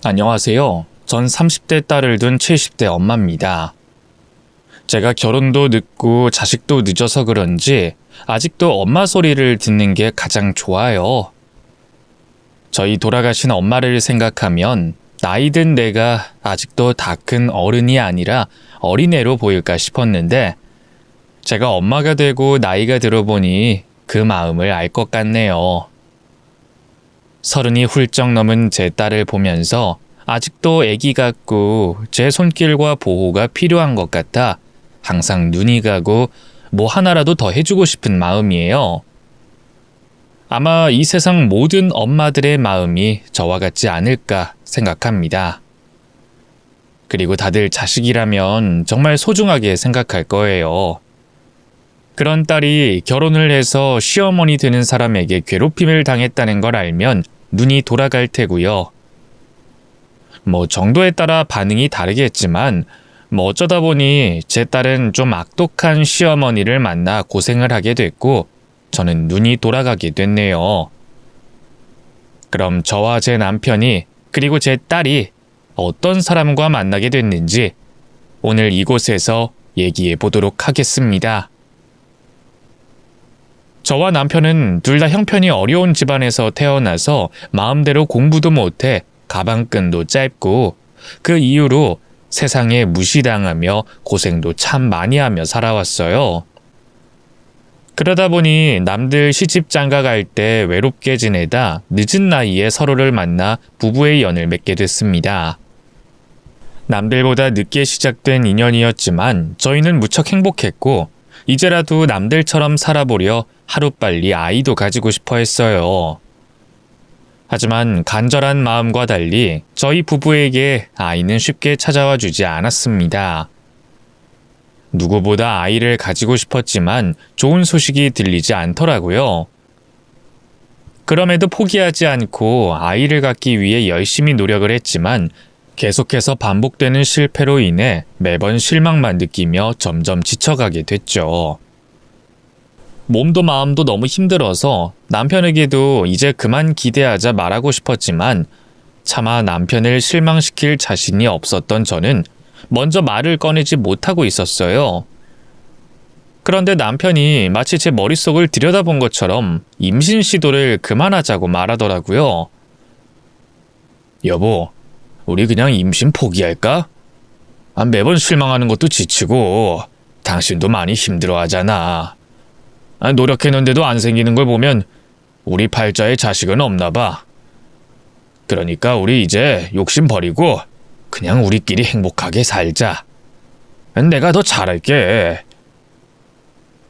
안녕하세요. 전 30대 딸을 둔 70대 엄마입니다. 제가 결혼도 늦고 자식도 늦어서 그런지 아직도 엄마 소리를 듣는 게 가장 좋아요. 저희 돌아가신 엄마를 생각하면 나이 든 내가 아직도 다 큰 어른이 아니라 어린애로 보일까 싶었는데 제가 엄마가 되고 나이가 들어보니 그 마음을 알 것 같네요. 30이 훌쩍 넘은 제 딸을 보면서 아직도 아기 같고 제 손길과 보호가 필요한 것 같아 항상 눈이 가고 뭐 하나라도 더 해주고 싶은 마음이에요. 아마 이 세상 모든 엄마들의 마음이 저와 같지 않을까 생각합니다. 그리고 다들 자식이라면 정말 소중하게 생각할 거예요. 그런 딸이 결혼을 해서 시어머니 되는 사람에게 괴롭힘을 당했다는 걸 알면 눈이 돌아갈 테고요. 뭐 정도에 따라 반응이 다르겠지만 뭐 어쩌다 보니 제 딸은 좀 악독한 시어머니를 만나 고생을 하게 됐고 저는 눈이 돌아가게 됐네요. 그럼 저와 제 남편이 그리고 제 딸이 어떤 사람과 만나게 됐는지 오늘 이곳에서 얘기해 보도록 하겠습니다. 저와 남편은 둘 다 형편이 어려운 집안에서 태어나서 마음대로 공부도 못해 가방끈도 짧고 그 이후로 세상에 무시당하며 고생도 참 많이 하며 살아왔어요. 그러다 보니 남들 시집 장가 갈 때 외롭게 지내다 늦은 나이에 서로를 만나 부부의 연을 맺게 됐습니다. 남들보다 늦게 시작된 인연이었지만 저희는 무척 행복했고 이제라도 남들처럼 살아보려 하루빨리 아이도 가지고 싶어 했어요. 하지만 간절한 마음과 달리 저희 부부에게 아이는 쉽게 찾아와 주지 않았습니다. 누구보다 아이를 가지고 싶었지만 좋은 소식이 들리지 않더라고요. 그럼에도 포기하지 않고 아이를 갖기 위해 열심히 노력을 했지만 계속해서 반복되는 실패로 인해 매번 실망만 느끼며 점점 지쳐가게 됐죠. 몸도 마음도 너무 힘들어서 남편에게도 이제 그만 기대하자 말하고 싶었지만 차마 남편을 실망시킬 자신이 없었던 저는 먼저 말을 꺼내지 못하고 있었어요. 그런데 남편이 마치 제 머릿속을 들여다본 것처럼 임신 시도를 그만하자고 말하더라고요. 여보, 우리 그냥 임신 포기할까? 매번 실망하는 것도 지치고 당신도 많이 힘들어하잖아. 노력했는데도 안 생기는 걸 보면 우리 팔자에 자식은 없나 봐. 그러니까 우리 이제 욕심 버리고 그냥 우리끼리 행복하게 살자. 내가 더 잘할게.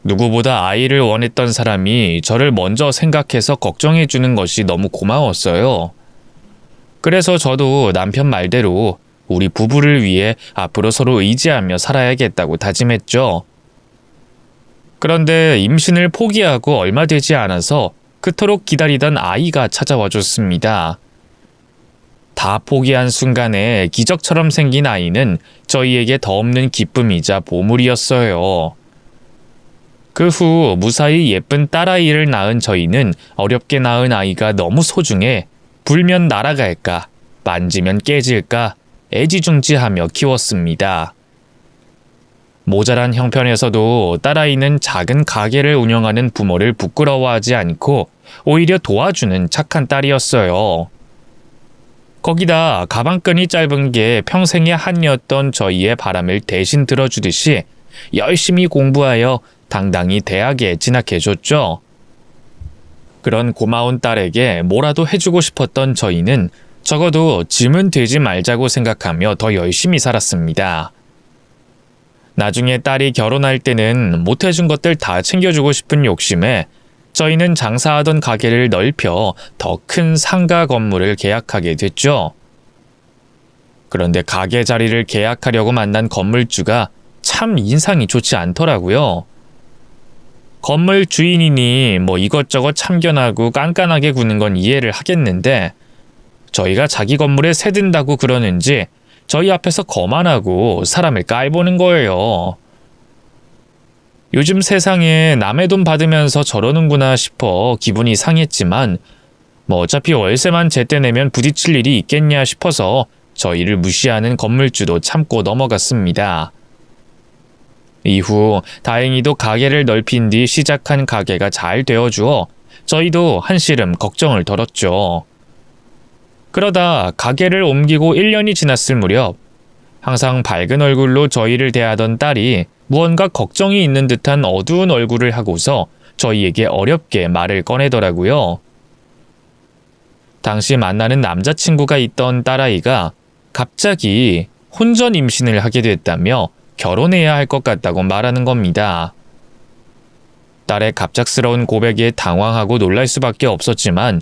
누구보다 아이를 원했던 사람이 저를 먼저 생각해서 걱정해 주는 것이 너무 고마웠어요. 그래서 저도 남편 말대로 우리 부부를 위해 앞으로 서로 의지하며 살아야겠다고 다짐했죠. 그런데 임신을 포기하고 얼마 되지 않아서 그토록 기다리던 아이가 찾아와 줬습니다. 다 포기한 순간에 기적처럼 생긴 아이는 저희에게 더 없는 기쁨이자 보물이었어요. 그 후 무사히 예쁜 딸아이를 낳은 저희는 어렵게 낳은 아이가 너무 소중해 불면 날아갈까, 만지면 깨질까 애지중지하며 키웠습니다. 모자란 형편에서도 딸아이는 작은 가게를 운영하는 부모를 부끄러워하지 않고 오히려 도와주는 착한 딸이었어요. 거기다 가방끈이 짧은 게 평생의 한이었던 저희의 바람을 대신 들어주듯이 열심히 공부하여 당당히 대학에 진학해줬죠. 그런 고마운 딸에게 뭐라도 해주고 싶었던 저희는 적어도 짐은 되지 말자고 생각하며 더 열심히 살았습니다. 나중에 딸이 결혼할 때는 못해준 것들 다 챙겨주고 싶은 욕심에 저희는 장사하던 가게를 넓혀 더 큰 상가 건물을 계약하게 됐죠. 그런데 가게 자리를 계약하려고 만난 건물주가 참 인상이 좋지 않더라고요. 건물 주인이니 뭐 이것저것 참견하고 깐깐하게 구는 건 이해를 하겠는데 저희가 자기 건물에 새든다고 그러는지 저희 앞에서 거만하고 사람을 깔보는 거예요. 요즘 세상에 남의 돈 받으면서 저러는구나 싶어 기분이 상했지만 뭐 어차피 월세만 제때 내면 부딪힐 일이 있겠냐 싶어서 저희를 무시하는 건물주도 참고 넘어갔습니다. 이후 다행히도 가게를 넓힌 뒤 시작한 가게가 잘 되어주어 저희도 한시름 걱정을 덜었죠. 그러다 가게를 옮기고 1년이 지났을 무렵 항상 밝은 얼굴로 저희를 대하던 딸이 무언가 걱정이 있는 듯한 어두운 얼굴을 하고서 저희에게 어렵게 말을 꺼내더라고요. 당시 만나는 남자친구가 있던 딸아이가 갑자기 혼전 임신을 하게 됐다며 결혼해야 할 것 같다고 말하는 겁니다. 딸의 갑작스러운 고백에 당황하고 놀랄 수밖에 없었지만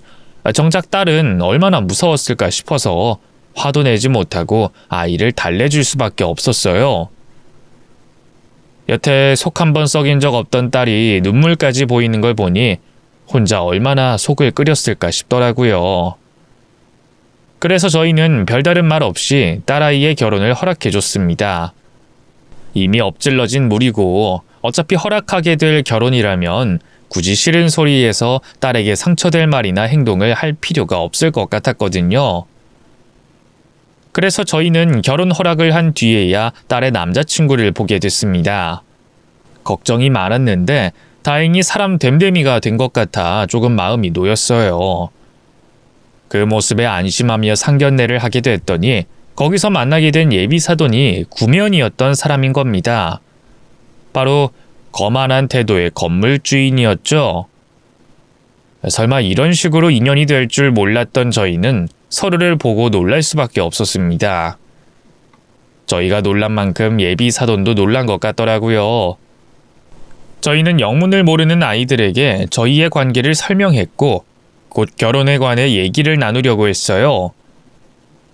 정작 딸은 얼마나 무서웠을까 싶어서 화도 내지 못하고 아이를 달래줄 수밖에 없었어요. 여태 속 한번 썩인 적 없던 딸이 눈물까지 보이는 걸 보니 혼자 얼마나 속을 끓였을까 싶더라고요. 그래서 저희는 별다른 말 없이 딸아이의 결혼을 허락해줬습니다. 이미 엎질러진 물이고 어차피 허락하게 될 결혼이라면 굳이 싫은 소리에서 딸에게 상처될 말이나 행동을 할 필요가 없을 것 같았거든요. 그래서 저희는 결혼 허락을 한 뒤에야 딸의 남자친구를 보게 됐습니다. 걱정이 많았는데 다행히 사람 됨됨이가 된 것 같아 조금 마음이 놓였어요. 그 모습에 안심하며 상견례를 하게 됐더니 거기서 만나게 된 예비사돈이 구면이었던 사람인 겁니다. 바로 거만한 태도의 건물 주인이었죠. 설마 이런 식으로 인연이 될 줄 몰랐던 저희는 서로를 보고 놀랄 수밖에 없었습니다. 저희가 놀란 만큼 예비사돈도 놀란 것 같더라고요. 저희는 영문을 모르는 아이들에게 저희의 관계를 설명했고 곧 결혼에 관해 얘기를 나누려고 했어요.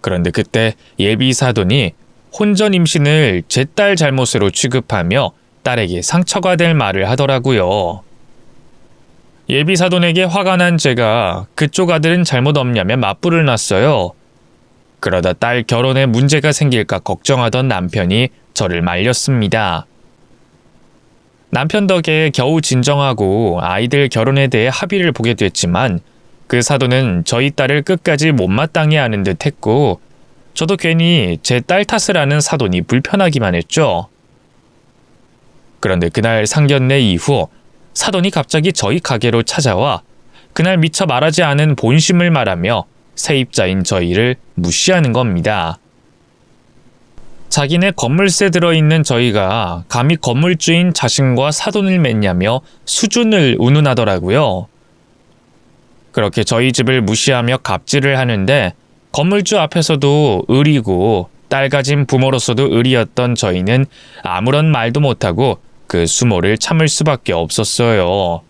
그런데 그때 예비사돈이 혼전 임신을 제 딸 잘못으로 취급하며 딸에게 상처가 될 말을 하더라고요. 예비사돈에게 화가 난 제가 그쪽 아들은 잘못 없냐며 맞불을 놨어요. 그러다 딸 결혼에 문제가 생길까 걱정하던 남편이 저를 말렸습니다. 남편 덕에 겨우 진정하고 아이들 결혼에 대해 합의를 보게 됐지만 그 사돈은 저희 딸을 끝까지 못마땅해 하는 듯 했고 저도 괜히 제 딸 탓을 하는 사돈이 불편하기만 했죠. 그런데 그날 상견례 이후 사돈이 갑자기 저희 가게로 찾아와 그날 미처 말하지 않은 본심을 말하며 세입자인 저희를 무시하는 겁니다. 자기네 건물세 들어있는 저희가 감히 건물주인 자신과 사돈을 맺냐며 수준을 운운하더라고요. 그렇게 저희 집을 무시하며 갑질을 하는데 건물주 앞에서도 을이고 딸 가진 부모로서도 을이었던 저희는 아무런 말도 못하고 그 수모를 참을 수밖에 없었어요.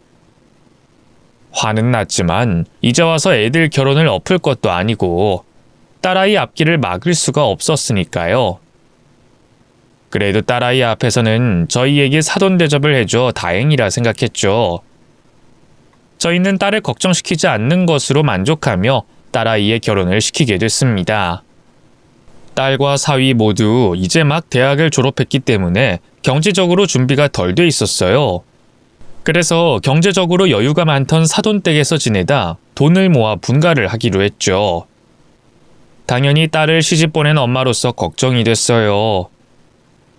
화는 났지만 이제 와서 애들 결혼을 엎을 것도 아니고 딸아이 앞길을 막을 수가 없었으니까요. 그래도 딸아이 앞에서는 저희에게 사돈 대접을 해줘 다행이라 생각했죠. 저희는 딸을 걱정시키지 않는 것으로 만족하며 딸아이의 결혼을 시키게 됐습니다. 딸과 사위 모두 이제 막 대학을 졸업했기 때문에 경제적으로 준비가 덜 돼 있었어요. 그래서 경제적으로 여유가 많던 사돈댁에서 지내다 돈을 모아 분가를 하기로 했죠. 당연히 딸을 시집 보낸 엄마로서 걱정이 됐어요.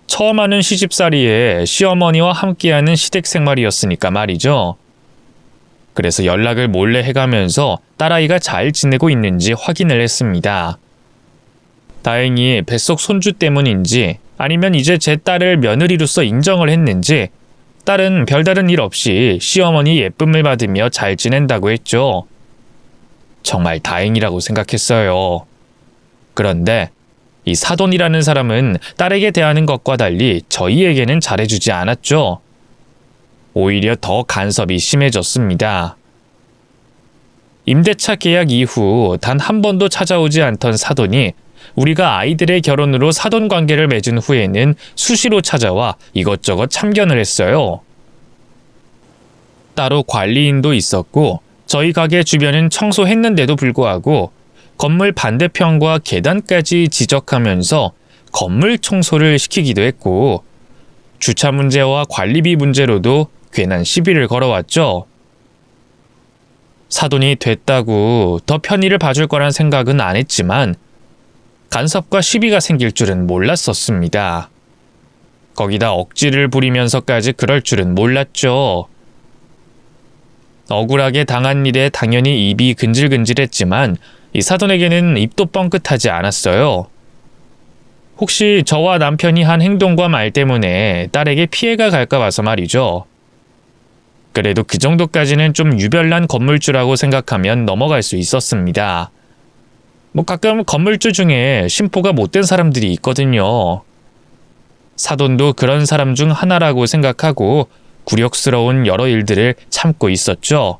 처음 하는 시집살이에 시어머니와 함께하는 시댁 생활이었으니까 말이죠. 그래서 연락을 몰래 해가면서 딸아이가 잘 지내고 있는지 확인을 했습니다. 다행히 뱃속 손주 때문인지 아니면 이제 제 딸을 며느리로서 인정을 했는지 딸은 별다른 일 없이 시어머니 예쁨을 받으며 잘 지낸다고 했죠. 정말 다행이라고 생각했어요. 그런데 이 사돈이라는 사람은 딸에게 대하는 것과 달리 저희에게는 잘해주지 않았죠. 오히려 더 간섭이 심해졌습니다. 임대차 계약 이후 단 한 번도 찾아오지 않던 사돈이 우리가 아이들의 결혼으로 사돈 관계를 맺은 후에는 수시로 찾아와 이것저것 참견을 했어요. 따로 관리인도 있었고 저희 가게 주변은 청소했는데도 불구하고 건물 반대편과 계단까지 지적하면서 건물 청소를 시키기도 했고 주차 문제와 관리비 문제로도 괜한 시비를 걸어왔죠. 사돈이 됐다고 더 편의를 봐줄 거란 생각은 안 했지만 간섭과 시비가 생길 줄은 몰랐었습니다. 거기다 억지를 부리면서까지 그럴 줄은 몰랐죠. 억울하게 당한 일에 당연히 입이 근질근질했지만 이 사돈에게는 입도 뻥끗하지 않았어요. 혹시 저와 남편이 한 행동과 말 때문에 딸에게 피해가 갈까 봐서 말이죠. 그래도 그 정도까지는 좀 유별난 건물주라고 생각하면 넘어갈 수 있었습니다. 가끔 건물주 중에 심보가 못된 사람들이 있거든요. 사돈도 그런 사람 중 하나라고 생각하고 굴욕스러운 여러 일들을 참고 있었죠.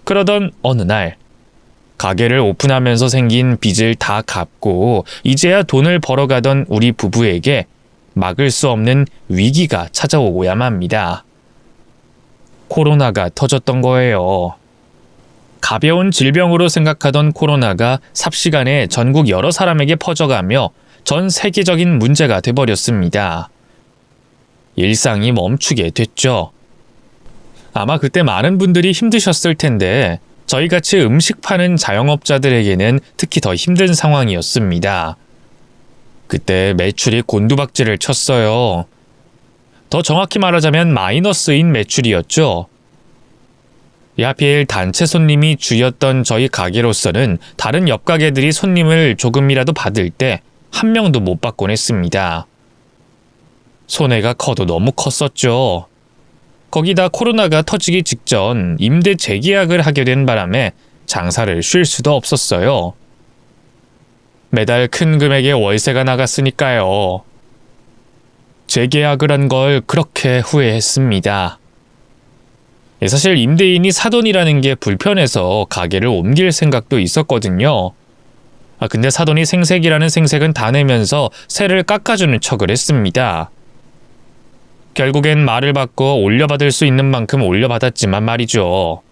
그러던 어느 날 가게를 오픈하면서 생긴 빚을 다 갚고 이제야 돈을 벌어가던 우리 부부에게 막을 수 없는 위기가 찾아오고야 합니다. 코로나가 터졌던 거예요. 가벼운 질병으로 생각하던 코로나가 삽시간에 전국 여러 사람에게 퍼져가며 전 세계적인 문제가 돼버렸습니다. 일상이 멈추게 됐죠. 아마 그때 많은 분들이 힘드셨을 텐데 저희같이 음식 파는 자영업자들에게는 특히 더 힘든 상황이었습니다. 그때 매출이 곤두박질을 쳤어요. 더 정확히 말하자면 마이너스인 매출이었죠. 하필 단체 손님이 주였던 저희 가게로서는 다른 옆 가게들이 손님을 조금이라도 받을 때 한 명도 못 받곤 했습니다. 손해가 커도 너무 컸었죠. 거기다 코로나가 터지기 직전 임대 재계약을 하게 된 바람에 장사를 쉴 수도 없었어요. 매달 큰 금액의 월세가 나갔으니까요. 재계약을 한 걸 그렇게 후회했습니다. 사실 임대인이 사돈이라는 게 불편해서 가게를 옮길 생각도 있었거든요. 근데 사돈이 생색이라는 생색은 다 내면서 세를 깎아주는 척을 했습니다. 결국엔 말을 받고 올려받을 수 있는 만큼 올려받았지만 말이죠.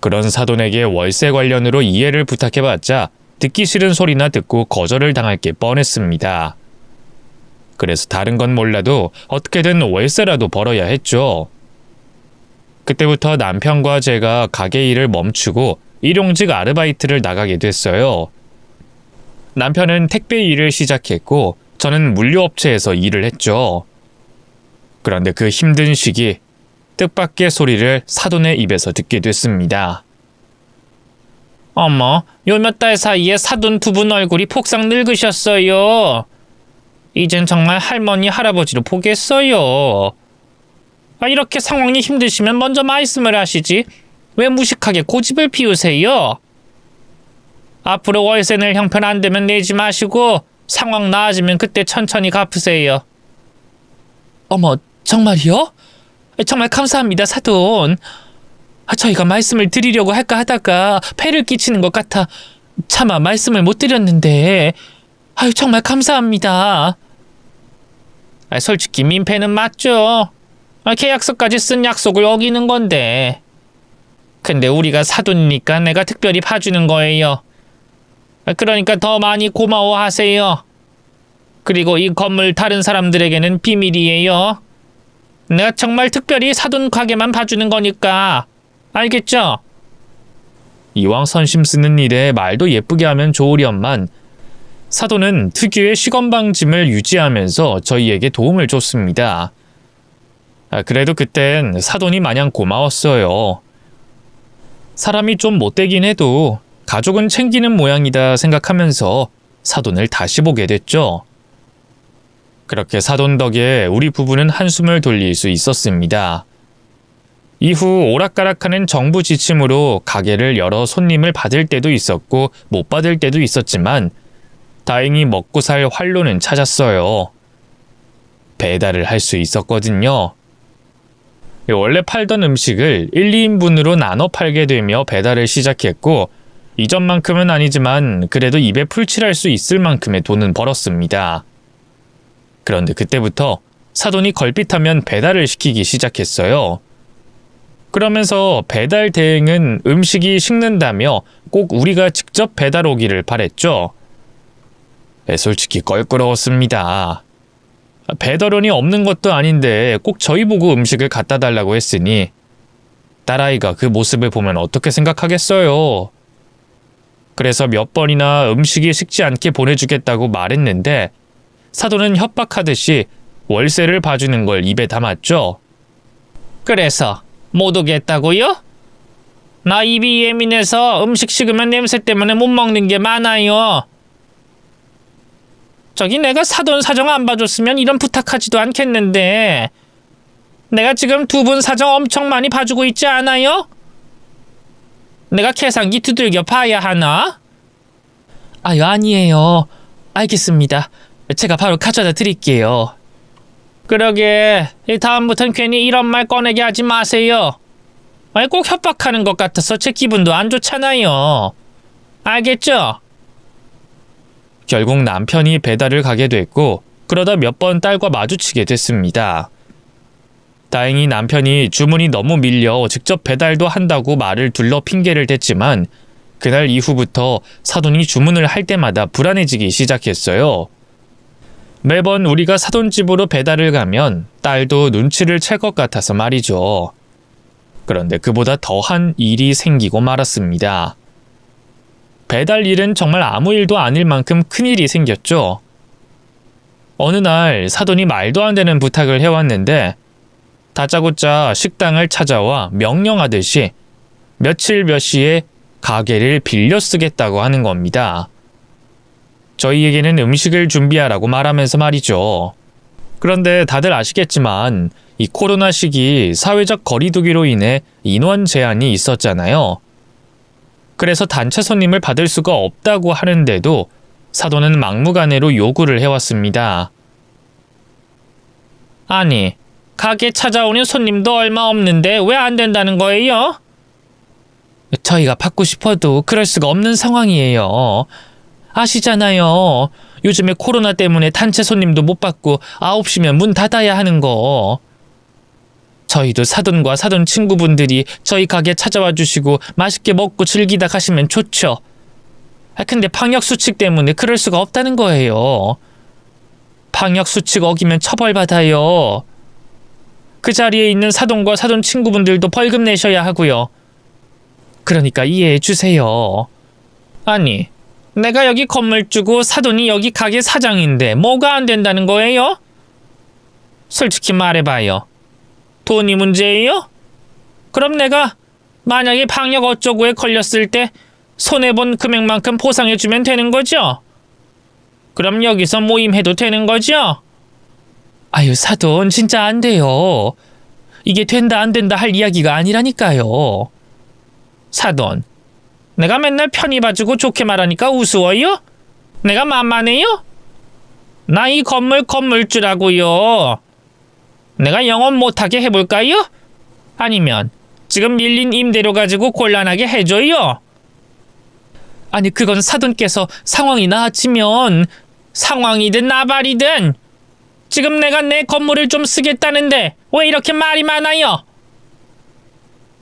그런 사돈에게 월세 관련으로 이해를 부탁해봤자 듣기 싫은 소리나 듣고 거절을 당할 게 뻔했습니다. 그래서 다른 건 몰라도 어떻게든 월세라도 벌어야 했죠. 그때부터 남편과 제가 가게 일을 멈추고 일용직 아르바이트를 나가게 됐어요. 남편은 택배 일을 시작했고 저는 물류업체에서 일을 했죠. 그런데 그 힘든 시기 뜻밖의 소리를 사돈의 입에서 듣게 됐습니다. 어머, 요 몇 달 사이에 사돈 두 분 얼굴이 폭삭 늙으셨어요. 이젠 정말 할머니 할아버지로 보겠어요. 이렇게 상황이 힘드시면 먼저 말씀을 하시지 왜 무식하게 고집을 피우세요? 앞으로 월세 낼 형편 안 되면 내지 마시고 상황 나아지면 그때 천천히 갚으세요. 어머, 정말요? 정말 감사합니다, 사돈. 저희가 말씀을 드리려고 할까 하다가 폐를 끼치는 것 같아 차마 말씀을 못 드렸는데 정말 감사합니다. 솔직히 민폐는 맞죠. 계약서까지 쓴 약속을 어기는 건데. 근데 우리가 사돈이니까 내가 특별히 봐주는 거예요. 그러니까 더 많이 고마워하세요. 그리고 이 건물 다른 사람들에게는 비밀이에요. 내가 정말 특별히 사돈 가게만 봐주는 거니까. 알겠죠? 이왕 선심 쓰는 일에 말도 예쁘게 하면 좋으련만 사돈은 특유의 시건방짐을 유지하면서 저희에게 도움을 줬습니다. 그래도 그땐 사돈이 마냥 고마웠어요. 사람이 좀 못되긴 해도 가족은 챙기는 모양이다 생각하면서 사돈을 다시 보게 됐죠. 그렇게 사돈 덕에 우리 부부는 한숨을 돌릴 수 있었습니다. 이후 오락가락하는 정부 지침으로 가게를 열어 손님을 받을 때도 있었고 못 받을 때도 있었지만 다행히 먹고 살 활로는 찾았어요. 배달을 할 수 있었거든요. 원래 팔던 음식을 1, 2인분으로 나눠 팔게 되며 배달을 시작했고 이전만큼은 아니지만 그래도 입에 풀칠할 수 있을 만큼의 돈은 벌었습니다. 그런데 그때부터 사돈이 걸핏하면 배달을 시키기 시작했어요. 그러면서 배달 대행은 음식이 식는다며 꼭 우리가 직접 배달 오기를 바랬죠. 솔직히 껄끄러웠습니다. 배달원이 없는 것도 아닌데 꼭 저희 보고 음식을 갖다 달라고 했으니 딸아이가 그 모습을 보면 어떻게 생각하겠어요. 그래서 몇 번이나 음식이 식지 않게 보내주겠다고 말했는데 사돈은 협박하듯이 월세를 봐주는 걸 입에 담았죠. 그래서 못 오겠다고요? 나 입이 예민해서 음식 식으면 냄새 때문에 못 먹는 게 많아요. 저기 내가 사돈 사정 안 봐줬으면 이런 부탁하지도 않겠는데 내가 지금 두 분 사정 엄청 많이 봐주고 있지 않아요? 내가 계산기 두들겨 봐야 하나? 아유, 아니에요. 알겠습니다. 제가 바로 가져다 드릴게요. 그러게, 다음부턴 괜히 이런 말 꺼내게 하지 마세요. 아니, 꼭 협박하는 것 같아서 제 기분도 안 좋잖아요. 알겠죠? 결국 남편이 배달을 가게 됐고 그러다 몇 번 딸과 마주치게 됐습니다. 다행히 남편이 주문이 너무 밀려 직접 배달도 한다고 말을 둘러 핑계를 댔지만 그날 이후부터 사돈이 주문을 할 때마다 불안해지기 시작했어요. 매번 우리가 사돈 집으로 배달을 가면 딸도 눈치를 챌 것 같아서 말이죠. 그런데 그보다 더한 일이 생기고 말았습니다. 배달 일은 정말 아무 일도 아닐 만큼 큰일이 생겼죠. 어느 날 사돈이 말도 안 되는 부탁을 해왔는데 다짜고짜 식당을 찾아와 명령하듯이 며칠 몇 시에 가게를 빌려 쓰겠다고 하는 겁니다. 저희에게는 음식을 준비하라고 말하면서 말이죠. 그런데 다들 아시겠지만 이 코로나 시기 사회적 거리두기로 인해 인원 제한이 있었잖아요. 그래서 단체 손님을 받을 수가 없다고 하는데도 사돈은 막무가내로 요구를 해왔습니다. 아니, 가게 찾아오는 손님도 얼마 없는데 왜 안 된다는 거예요? 저희가 받고 싶어도 그럴 수가 없는 상황이에요. 아시잖아요. 요즘에 코로나 때문에 단체 손님도 못 받고 9시면 문 닫아야 하는 거. 저희도 사돈과 사돈 친구분들이 저희 가게 찾아와 주시고 맛있게 먹고 즐기다 가시면 좋죠. 근데 방역수칙 때문에 그럴 수가 없다는 거예요. 방역수칙 어기면 처벌받아요. 그 자리에 있는 사돈과 사돈 친구분들도 벌금 내셔야 하고요. 그러니까 이해해 주세요. 아니, 내가 여기 건물주고 사돈이 여기 가게 사장인데 뭐가 안 된다는 거예요? 솔직히 말해봐요. 돈이 문제예요? 그럼 내가 만약에 방역 어쩌고에 걸렸을 때 손해본 금액만큼 보상해주면 되는 거죠? 그럼 여기서 모임해도 되는 거죠? 아유, 사돈 진짜 안 돼요. 이게 된다 안 된다 할 이야기가 아니라니까요. 사돈, 내가 맨날 편히 봐주고 좋게 말하니까 우스워요? 내가 만만해요? 나 이 건물 건물주라고요. 내가 영업 못하게 해볼까요? 아니면 지금 밀린 임대료 가지고 곤란하게 해줘요? 아니, 그건 사돈께서 상황이 나아지면 상황이든 나발이든 지금 내가 내 건물을 좀 쓰겠다는데 왜 이렇게 말이 많아요?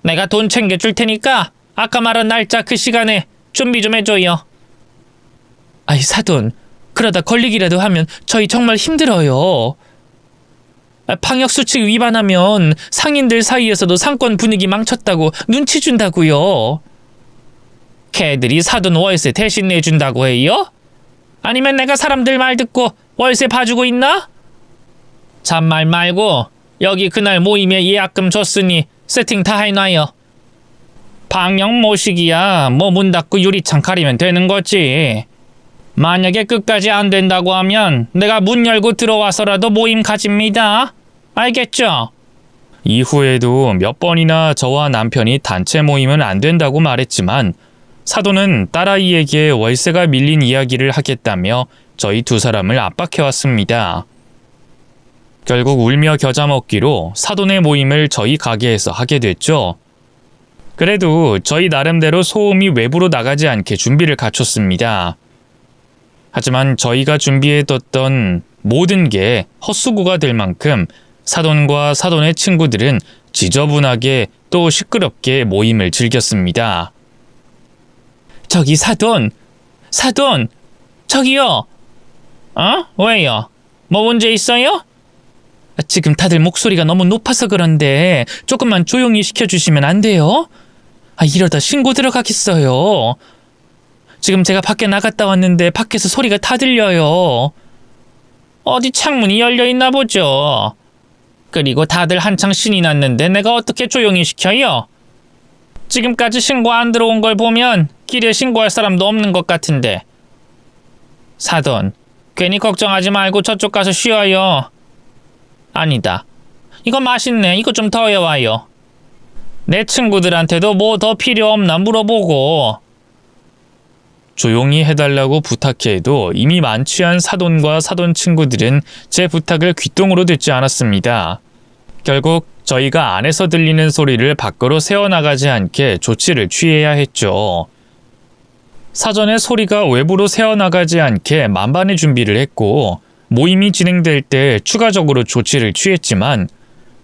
내가 돈 챙겨줄 테니까 아까 말한 날짜 그 시간에 준비 좀 해줘요. 아이, 사돈, 그러다 걸리기라도 하면 저희 정말 힘들어요. 방역수칙 위반하면 상인들 사이에서도 상권 분위기 망쳤다고 눈치 준다고요. 걔들이 사돈 월세 대신 내준다고 해요? 아니면 내가 사람들 말 듣고 월세 봐주고 있나? 잔말 말고 여기 그날 모임에 예약금 줬으니 세팅 다 해놔요. 방역 모시기야 뭐 문 닫고 유리창 가리면 되는 거지. 만약에 끝까지 안 된다고 하면 내가 문 열고 들어와서라도 모임 가집니다. 알겠죠? 이후에도 몇 번이나 저와 남편이 단체 모임은 안 된다고 말했지만 사돈은 딸아이에게 월세가 밀린 이야기를 하겠다며 저희 두 사람을 압박해왔습니다. 결국 울며 겨자 먹기로 사돈의 모임을 저희 가게에서 하게 됐죠. 그래도 저희 나름대로 소음이 외부로 나가지 않게 준비를 갖췄습니다. 하지만 저희가 준비해뒀던 모든 게 헛수고가 될 만큼 사돈과 사돈의 친구들은 지저분하게 또 시끄럽게 모임을 즐겼습니다. 저기 사돈, 저기요. 왜요? 뭐 문제 있어요? 지금 다들 목소리가 너무 높아서 그런데 조금만 조용히 시켜주시면 안 돼요? 이러다 신고 들어가겠어요. 지금 제가 밖에 나갔다 왔는데 밖에서 소리가 다 들려요. 어디 창문이 열려있나 보죠. 그리고 다들 한창 신이 났는데 내가 어떻게 조용히 시켜요? 지금까지 신고 안 들어온 걸 보면 길에 신고할 사람도 없는 것 같은데. 사돈, 괜히 걱정하지 말고 저쪽 가서 쉬어요. 아니다. 이거 맛있네. 이거 좀 더 해와요. 내 친구들한테도 뭐 더 필요 없나 물어보고. 조용히 해달라고 부탁해도 이미 만취한 사돈과 사돈 친구들은 제 부탁을 귓등으로 듣지 않았습니다. 결국 저희가 안에서 들리는 소리를 밖으로 새어나가지 않게 조치를 취해야 했죠. 사전에 소리가 외부로 새어나가지 않게 만반의 준비를 했고 모임이 진행될 때 추가적으로 조치를 취했지만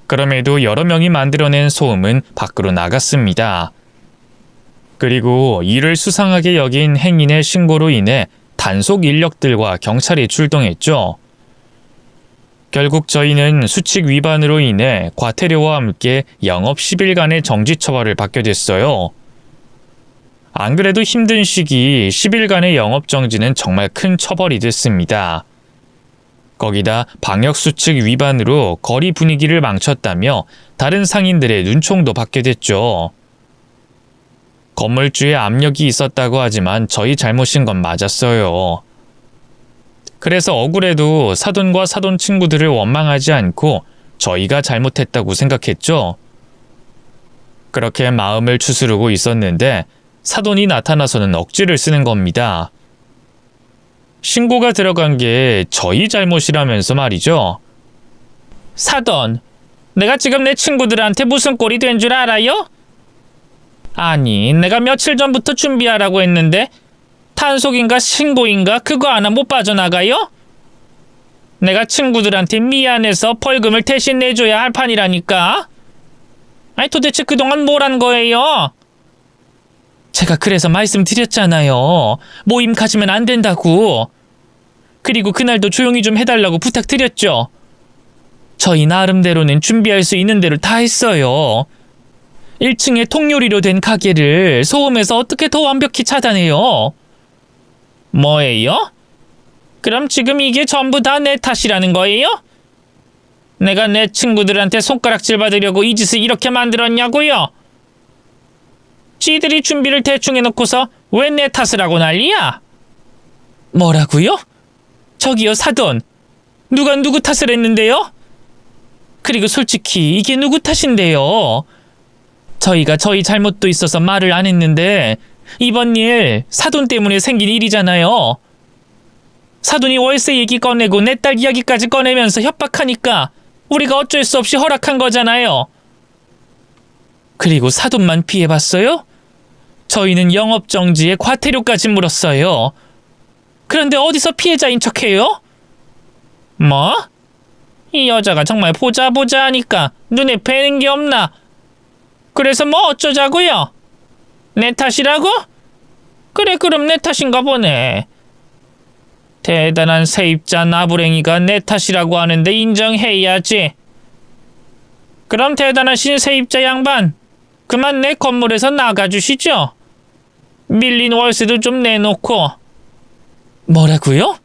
그럼에도 여러 명이 만들어낸 소음은 밖으로 나갔습니다. 그리고 이를 수상하게 여긴 행인의 신고로 인해 단속 인력들과 경찰이 출동했죠. 결국 저희는 수칙 위반으로 인해 과태료와 함께 영업 10일간의 정지 처벌을 받게 됐어요. 안 그래도 힘든 시기 10일간의 영업 정지는 정말 큰 처벌이 됐습니다. 거기다 방역수칙 위반으로 거리 분위기를 망쳤다며 다른 상인들의 눈총도 받게 됐죠. 건물주의 압력이 있었다고 하지만 저희 잘못인 건 맞았어요. 그래서 억울해도 사돈과 사돈 친구들을 원망하지 않고 저희가 잘못했다고 생각했죠. 그렇게 마음을 추스르고 있었는데 사돈이 나타나서는 억지를 쓰는 겁니다. 신고가 들어간 게 저희 잘못이라면서 말이죠. 사돈, 내가 지금 내 친구들한테 무슨 꼴이 된 줄 알아요? 아니, 내가 며칠 전부터 준비하라고 했는데 단속인가 신고인가 그거 하나 못 빠져나가요? 내가 친구들한테 미안해서 벌금을 대신 내줘야 할 판이라니까. 아니 도대체 그동안 뭘 한 거예요? 제가 그래서 말씀드렸잖아요. 모임 가지면 안 된다고. 그리고 그날도 조용히 좀 해달라고 부탁드렸죠. 저희 나름대로는 준비할 수 있는 대로 다 했어요. 1층에 통요리로 된 가게를 소음에서 어떻게 더 완벽히 차단해요? 뭐예요? 그럼 지금 이게 전부 다 내 탓이라는 거예요? 내가 내 친구들한테 손가락질 받으려고 이 짓을 이렇게 만들었냐고요? 지들이 준비를 대충 해놓고서 왜 내 탓을 하고 난리야? 뭐라고요? 저기요 사돈, 누가 누구 탓을 했는데요? 그리고 솔직히 이게 누구 탓인데요? 저희가 저희 잘못도 있어서 말을 안 했는데 이번 일 사돈 때문에 생긴 일이잖아요. 사돈이 월세 얘기 꺼내고 내 딸 이야기까지 꺼내면서 협박하니까 우리가 어쩔 수 없이 허락한 거잖아요. 그리고 사돈만 피해봤어요? 저희는 영업정지에 과태료까지 물었어요. 그런데 어디서 피해자인 척해요? 뭐? 이 여자가 정말 보자 하니까 눈에 뵈는 게 없나? 그래서 뭐 어쩌자고요? 내 탓이라고? 그래 그럼 내 탓인가 보네. 대단한 세입자 나부랭이가 내 탓이라고 하는데 인정해야지. 그럼 대단하신 세입자 양반, 그만 내 건물에서 나가주시죠. 밀린 월세도 좀 내놓고. 뭐라고요?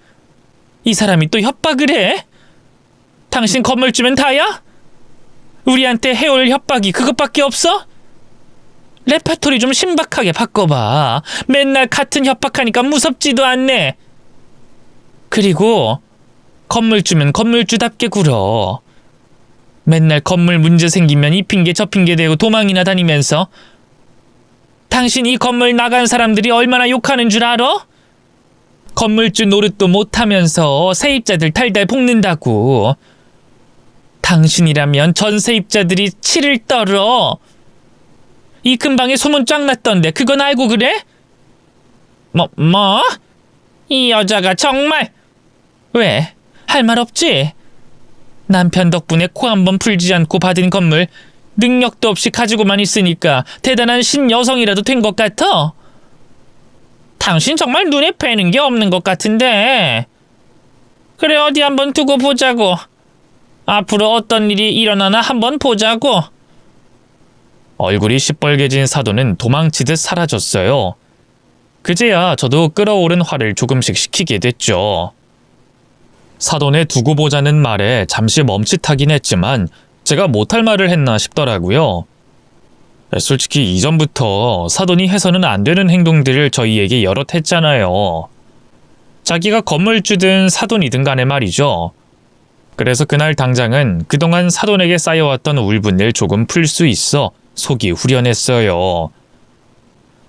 이 사람이 또 협박을 해? 당신 건물주면 다야? 우리한테 해올 협박이 그것밖에 없어? 레파토리 좀 신박하게 바꿔봐. 맨날 같은 협박하니까 무섭지도 않네. 그리고 건물주면 건물주답게 굴어. 맨날 건물 문제 생기면 이 핑계 저 핑계 대고 도망이나 다니면서 당신 이 건물 나간 사람들이 얼마나 욕하는 줄 알아? 건물주 노릇도 못하면서 세입자들 달달 볶는다고. 당신이라면 전 세입자들이 치를 떨어. 이 근방에 소문 쫙 났던데 그건 알고 그래? 뭐? 이 여자가 정말. 왜? 할 말 없지? 남편 덕분에 코 한 번 풀지 않고 받은 건물 능력도 없이 가지고만 있으니까 대단한 신여성이라도 된 것 같아? 당신 정말 눈에 뵈는 게 없는 것 같은데. 그래 어디 한번 두고 보자고. 앞으로 어떤 일이 일어나나 한번 보자고. 얼굴이 시뻘개진 사돈은 도망치듯 사라졌어요. 그제야 저도 끓어오른 화를 조금씩 식히게 됐죠. 사돈의 두고 보자는 말에 잠시 멈칫하긴 했지만 제가 못할 말을 했나 싶더라고요. 솔직히 이전부터 사돈이 해서는 안 되는 행동들을 저희에게 여럿 했잖아요. 자기가 건물주든 사돈이든 간에 말이죠. 그래서 그날 당장은 그동안 사돈에게 쌓여왔던 울분을 조금 풀 수 있어 속이 후련했어요.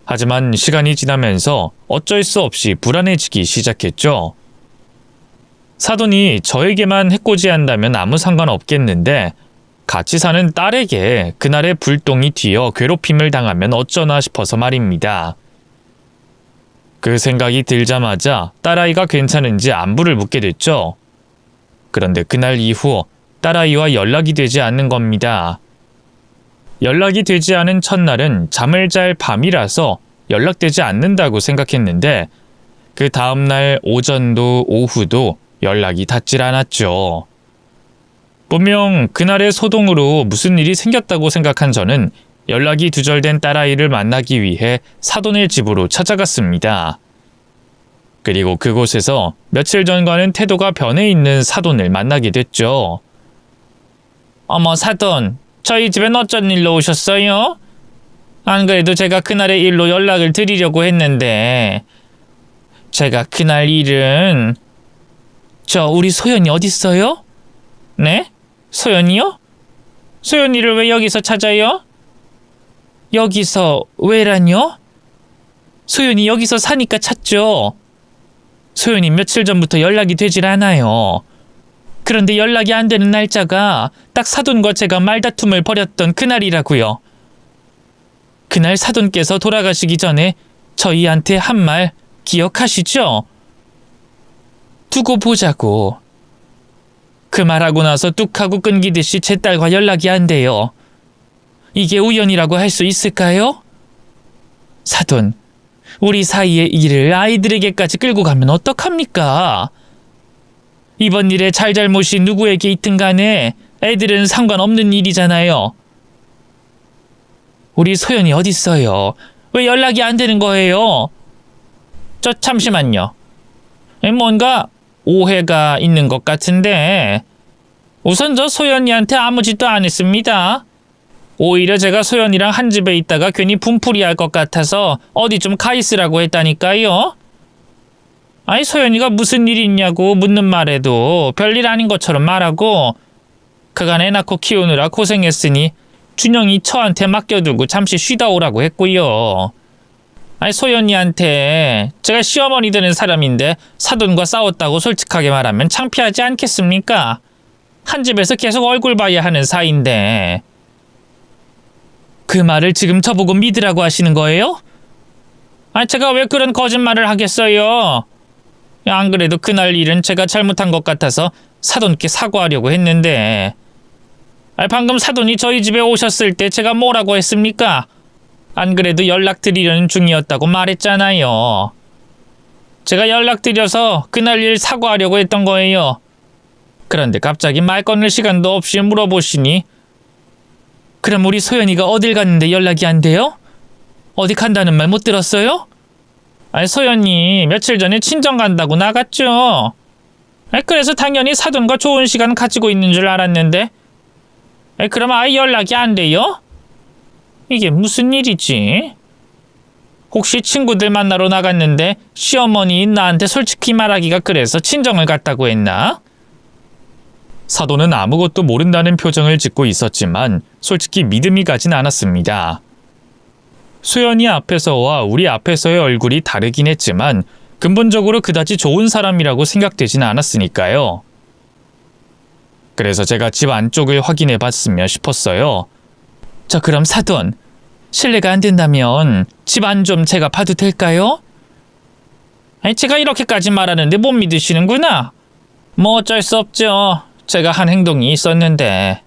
하지만 시간이 지나면서 어쩔 수 없이 불안해지기 시작했죠. 사돈이 저에게만 해코지한다면 아무 상관없겠는데 같이 사는 딸에게 그날의 불똥이 튀어 괴롭힘을 당하면 어쩌나 싶어서 말입니다. 그 생각이 들자마자 딸아이가 괜찮은지 안부를 묻게 됐죠. 그런데 그날 이후 딸아이와 연락이 되지 않는 겁니다. 연락이 되지 않은 첫날은 잠을 잘 밤이라서 연락되지 않는다고 생각했는데 그 다음날 오전도 오후도 연락이 닿질 않았죠. 분명 그날의 소동으로 무슨 일이 생겼다고 생각한 저는 연락이 두절된 딸아이를 만나기 위해 사돈의 집으로 찾아갔습니다. 그리고 그곳에서 며칠 전과는 태도가 변해 있는 사돈을 만나게 됐죠. 어머, 사돈, 저희 집엔 어쩐 일로 오셨어요? 안 그래도 제가 그날의 일로 연락을 드리려고 했는데, 제가 그날 일은... 우리 소연이 어딨어요? 네? 소연이요? 소연이를 왜 여기서 찾아요? 여기서 왜라뇨? 소연이 여기서 사니까 찾죠. 소연이 며칠 전부터 연락이 되질 않아요. 그런데 연락이 안 되는 날짜가 딱 사돈과 제가 말다툼을 벌였던 그날이라고요. 그날 사돈께서 돌아가시기 전에 저희한테 한 말 기억하시죠? 두고 보자고. 그 말하고 나서 뚝하고 끊기듯이 제 딸과 연락이 안 돼요. 이게 우연이라고 할 수 있을까요? 사돈, 우리 사이의 일을 아이들에게까지 끌고 가면 어떡합니까? 이번 일의 잘잘못이 누구에게 있든 간에 애들은 상관없는 일이잖아요. 우리 소연이 어딨어요? 왜 연락이 안 되는 거예요? 잠시만요. 뭔가 오해가 있는 것 같은데 우선 저 소연이한테 아무 짓도 안 했습니다. 오히려 제가 소연이랑 한 집에 있다가 괜히 분풀이 할 것 같아서 어디 좀 가 있으라고 했다니까요. 아니, 소연이가 무슨 일이 있냐고 묻는 말에도 별일 아닌 것처럼 말하고 그간 애 낳고 키우느라 고생했으니 준영이 저한테 맡겨두고 잠시 쉬다 오라고 했고요. 아니, 소연이한테 제가 시어머니 되는 사람인데 사돈과 싸웠다고 솔직하게 말하면 창피하지 않겠습니까? 한 집에서 계속 얼굴 봐야 하는 사이인데. 그 말을 지금 저보고 믿으라고 하시는 거예요? 아니, 제가 왜 그런 거짓말을 하겠어요? 안 그래도 그날 일은 제가 잘못한 것 같아서 사돈께 사과하려고 했는데, 방금 사돈이 저희 집에 오셨을 때 제가 뭐라고 했습니까? 안 그래도 연락드리려는 중이었다고 말했잖아요. 제가 연락드려서 그날 일 사과하려고 했던 거예요. 그런데 갑자기 말 꺼낼 시간도 없이 물어보시니, 그럼 우리 소연이가 어딜 갔는데 연락이 안 돼요? 어디 간다는 말 못 들었어요? 아니, 소연이 며칠 전에 친정 간다고 나갔죠. 그래서 당연히 사돈과 좋은 시간 가지고 있는 줄 알았는데, 그럼 아예 연락이 안 돼요? 이게 무슨 일이지? 혹시 친구들 만나러 나갔는데 시어머니 나한테 솔직히 말하기가 그래서 친정을 갔다고 했나? 사돈은 아무것도 모른다는 표정을 짓고 있었지만 솔직히 믿음이 가진 않았습니다. 소연이 앞에서와 우리 앞에서의 얼굴이 다르긴 했지만 근본적으로 그다지 좋은 사람이라고 생각되진 않았으니까요. 그래서 제가 집 안쪽을 확인해 봤으면 싶었어요. 그럼 사돈, 실례가 안 된다면 집 안 좀 제가 봐도 될까요? 아니, 제가 이렇게까지 말하는데 못 믿으시는구나. 뭐 어쩔 수 없죠. 제가 한 행동이 있었는데.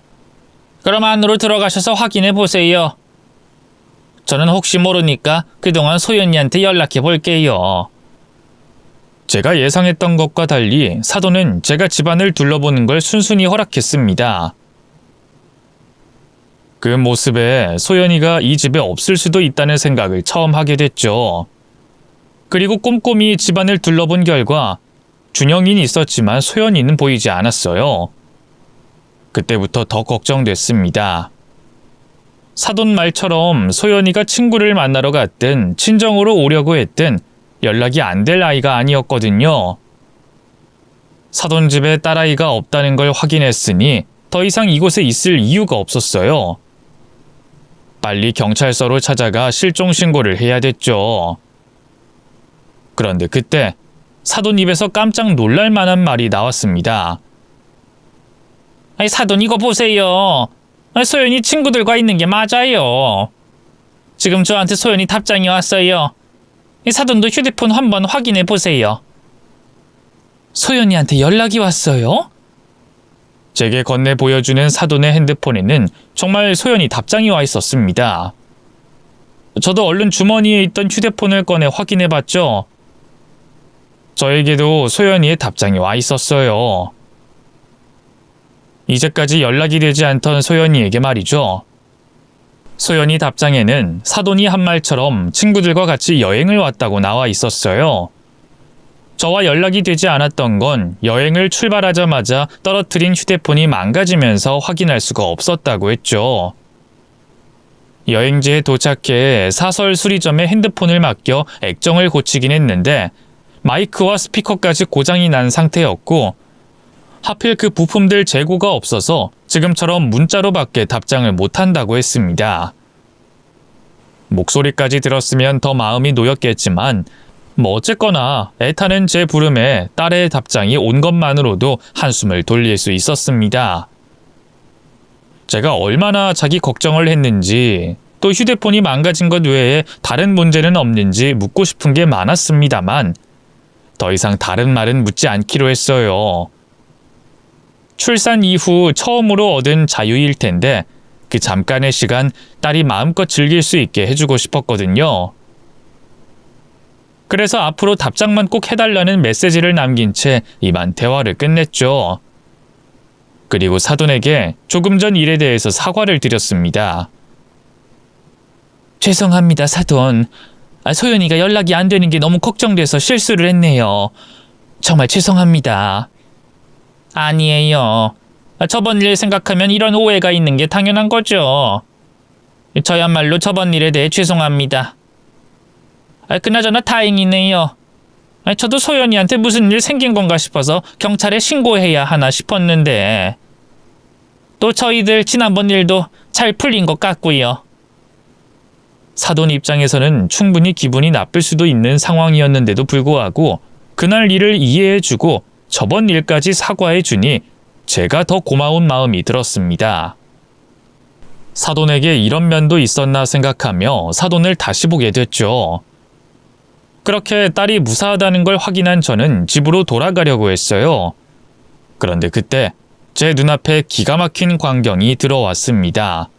그럼 안으로 들어가셔서 확인해 보세요. 저는 혹시 모르니까 그동안 소연이한테 연락해 볼게요. 제가 예상했던 것과 달리 사돈은 제가 집안을 둘러보는 걸 순순히 허락했습니다. 그 모습에 소연이가 이 집에 없을 수도 있다는 생각을 처음 하게 됐죠. 그리고 꼼꼼히 집안을 둘러본 결과 준영이는 있었지만 소연이는 보이지 않았어요. 그때부터 더 걱정됐습니다. 사돈 말처럼 소연이가 친구를 만나러 갔든 친정으로 오려고 했든 연락이 안 될 아이가 아니었거든요. 사돈 집에 딸아이가 없다는 걸 확인했으니 더 이상 이곳에 있을 이유가 없었어요. 빨리 경찰서로 찾아가 실종 신고를 해야 됐죠. 그런데 그때 사돈 입에서 깜짝 놀랄 만한 말이 나왔습니다. 아이, 사돈 이거 보세요. 소연이 친구들과 있는 게 맞아요. 지금 저한테 소연이 답장이 왔어요. 이 사돈도 휴대폰 한번 확인해 보세요. 소연이한테 연락이 왔어요? 제게 건네 보여주는 사돈의 핸드폰에는 정말 소연이 답장이 와 있었습니다. 저도 얼른 주머니에 있던 휴대폰을 꺼내 확인해 봤죠. 저에게도 소연이의 답장이 와 있었어요. 이제까지 연락이 되지 않던 소연이에게 말이죠. 소연이 답장에는 사돈이 한 말처럼 친구들과 같이 여행을 왔다고 나와 있었어요. 저와 연락이 되지 않았던 건 여행을 출발하자마자 떨어뜨린 휴대폰이 망가지면서 확인할 수가 없었다고 했죠. 여행지에 도착해 사설 수리점에 핸드폰을 맡겨 액정을 고치긴 했는데 마이크와 스피커까지 고장이 난 상태였고 하필 그 부품들 재고가 없어서 지금처럼 문자로밖에 답장을 못한다고 했습니다. 목소리까지 들었으면 더 마음이 놓였겠지만 어쨌거나 애타는 제 부름에 딸의 답장이 온 것만으로도 한숨을 돌릴 수 있었습니다. 제가 얼마나 자기 걱정을 했는지 또 휴대폰이 망가진 것 외에 다른 문제는 없는지 묻고 싶은 게 많았습니다만 더 이상 다른 말은 묻지 않기로 했어요. 출산 이후 처음으로 얻은 자유일 텐데 그 잠깐의 시간 딸이 마음껏 즐길 수 있게 해주고 싶었거든요. 그래서 앞으로 답장만 꼭 해달라는 메시지를 남긴 채 이만 대화를 끝냈죠. 그리고 사돈에게 조금 전 일에 대해서 사과를 드렸습니다. 죄송합니다, 사돈. 소연이가 연락이 안 되는 게 너무 걱정돼서 실수를 했네요. 정말 죄송합니다. 아니에요. 저번 일 생각하면 이런 오해가 있는 게 당연한 거죠. 저야말로 저번 일에 대해 죄송합니다. 그나저나 다행이네요. 저도 소연이한테 무슨 일 생긴 건가 싶어서 경찰에 신고해야 하나 싶었는데 또 저희들 지난번 일도 잘 풀린 것 같고요. 사돈 입장에서는 충분히 기분이 나쁠 수도 있는 상황이었는데도 불구하고 그날 일을 이해해주고 저번 일까지 사과해주니 제가 더 고마운 마음이 들었습니다. 사돈에게 이런 면도 있었나 생각하며 사돈을 다시 보게 됐죠. 그렇게 딸이 무사하다는 걸 확인한 저는 집으로 돌아가려고 했어요. 그런데 그때 제 눈앞에 기가 막힌 광경이 들어왔습니다.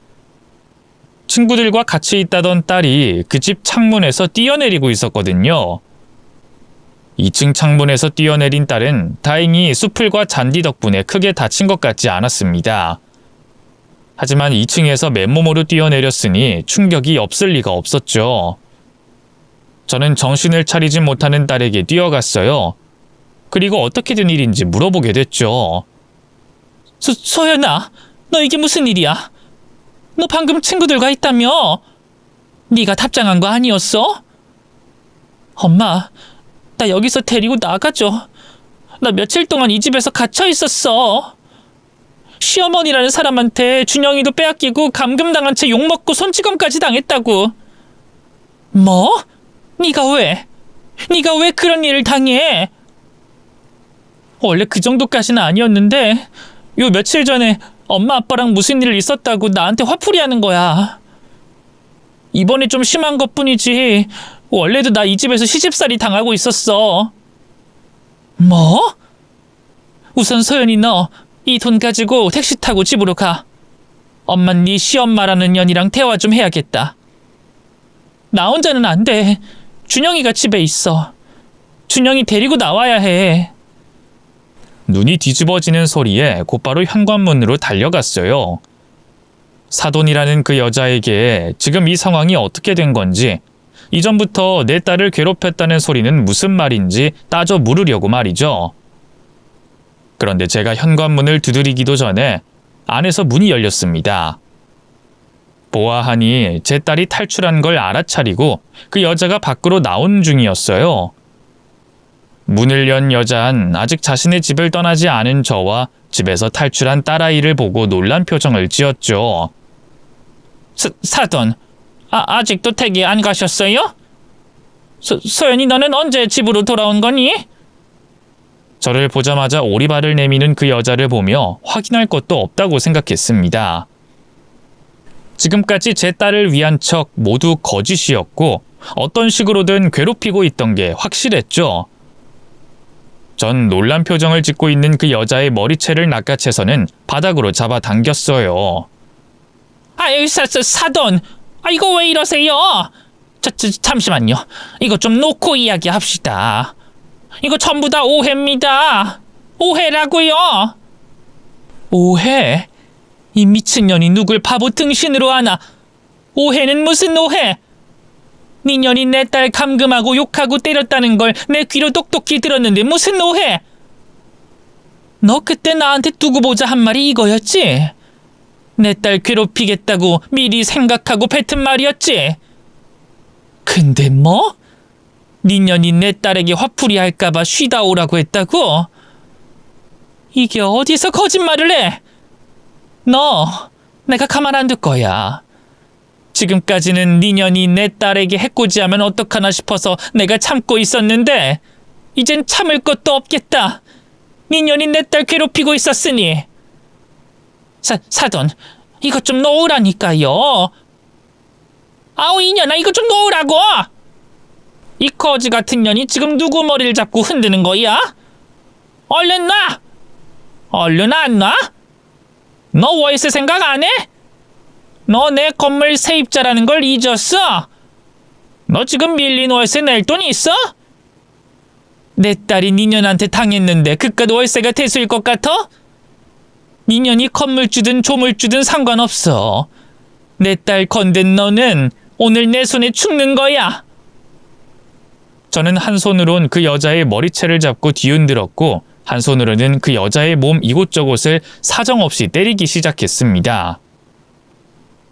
친구들과 같이 있다던 딸이 그 집 창문에서 뛰어내리고 있었거든요. 2층 창문에서 뛰어내린 딸은 다행히 수풀과 잔디 덕분에 크게 다친 것 같지 않았습니다. 하지만 2층에서 맨몸으로 뛰어내렸으니 충격이 없을 리가 없었죠. 저는 정신을 차리지 못하는 딸에게 뛰어갔어요. 그리고 어떻게 된 일인지 물어보게 됐죠. 소연아, 너 이게 무슨 일이야? 너 방금 친구들과 있다며? 네가 답장한 거 아니었어? 엄마, 나 여기서 데리고 나가줘. 나 며칠 동안 이 집에서 갇혀 있었어. 시어머니라는 사람한테 준영이도 빼앗기고 감금당한 채 욕먹고 손찌검까지 당했다고. 뭐? 네가 왜 그런 일을 당해? 원래 그 정도까지는 아니었는데 요 며칠 전에 엄마 아빠랑 무슨 일 있었다고 나한테 화풀이하는 거야. 이번에 좀 심한 것뿐이지 원래도 나 이 집에서 시집살이 당하고 있었어. 뭐? 우선 소연이 너 이 돈 가지고 택시 타고 집으로 가. 엄만 네 시엄마라는 년이랑 대화 좀 해야겠다. 나 혼자는 안 돼. 준영이가 집에 있어. 준영이 데리고 나와야 해. 눈이 뒤집어지는 소리에 곧바로 현관문으로 달려갔어요. 사돈이라는 그 여자에게 지금 이 상황이 어떻게 된 건지, 이전부터 내 딸을 괴롭혔다는 소리는 무슨 말인지 따져 물으려고 말이죠. 그런데 제가 현관문을 두드리기도 전에 안에서 문이 열렸습니다. 보아하니 제 딸이 탈출한 걸 알아차리고 그 여자가 밖으로 나온 중이었어요. 문을 연 여자는 아직 자신의 집을 떠나지 않은 저와 집에서 탈출한 딸아이를 보고 놀란 표정을 지었죠. 사돈, 아직도 댁에 안 가셨어요? 소연이 너는 언제 집으로 돌아온 거니? 저를 보자마자 오리발을 내미는 그 여자를 보며 확인할 것도 없다고 생각했습니다. 지금까지 제 딸을 위한 척 모두 거짓이었고 어떤 식으로든 괴롭히고 있던 게 확실했죠. 전 놀란 표정을 짓고 있는 그 여자의 머리채를 낚아채서는 바닥으로 잡아당겼어요. 아유, 사돈, 이거 왜 이러세요? 잠시만요. 이거 좀 놓고 이야기합시다. 이거 전부 다 오해입니다. 오해라고요. 오해? 이 미친년이 누굴 바보 등신으로 하나? 오해는 무슨 오해? 네 년이 내 딸 감금하고 욕하고 때렸다는 걸 내 귀로 똑똑히 들었는데 무슨 오해? 너 그때 나한테 두고 보자 한 말이 이거였지? 내 딸 괴롭히겠다고 미리 생각하고 뱉은 말이었지? 근데 뭐? 네 년이 내 딸에게 화풀이 할까봐 쉬다 오라고 했다고? 이게 어디서 거짓말을 해? 너, 내가 가만 안 둘 거야. 지금까지는 네 년이 내 딸에게 해코지하면 어떡하나 싶어서 내가 참고 있었는데 이젠 참을 것도 없겠다. 네 년이 내 딸 괴롭히고 있었으니. 사돈, 이것 좀 놓으라니까요. 아우 이년아, 이거 좀 놓으라고. 이 거지 같은 년이 지금 누구 머리를 잡고 흔드는 거야? 얼른 놔. 얼른 안 놔? 너 월세 생각 안 해? 너 내 건물 세입자라는 걸 잊었어? 너 지금 밀린 월세 낼 돈 있어? 내 딸이 니년한테 당했는데 그깟 월세가 대수일 것 같아? 니년이 건물주든 조물주든 상관없어. 내 딸 건든 너는 오늘 내 손에 죽는 거야. 저는 한 손으론 그 여자의 머리채를 잡고 뒤흔들었고 한 손으로는 그 여자의 몸 이곳저곳을 사정없이 때리기 시작했습니다.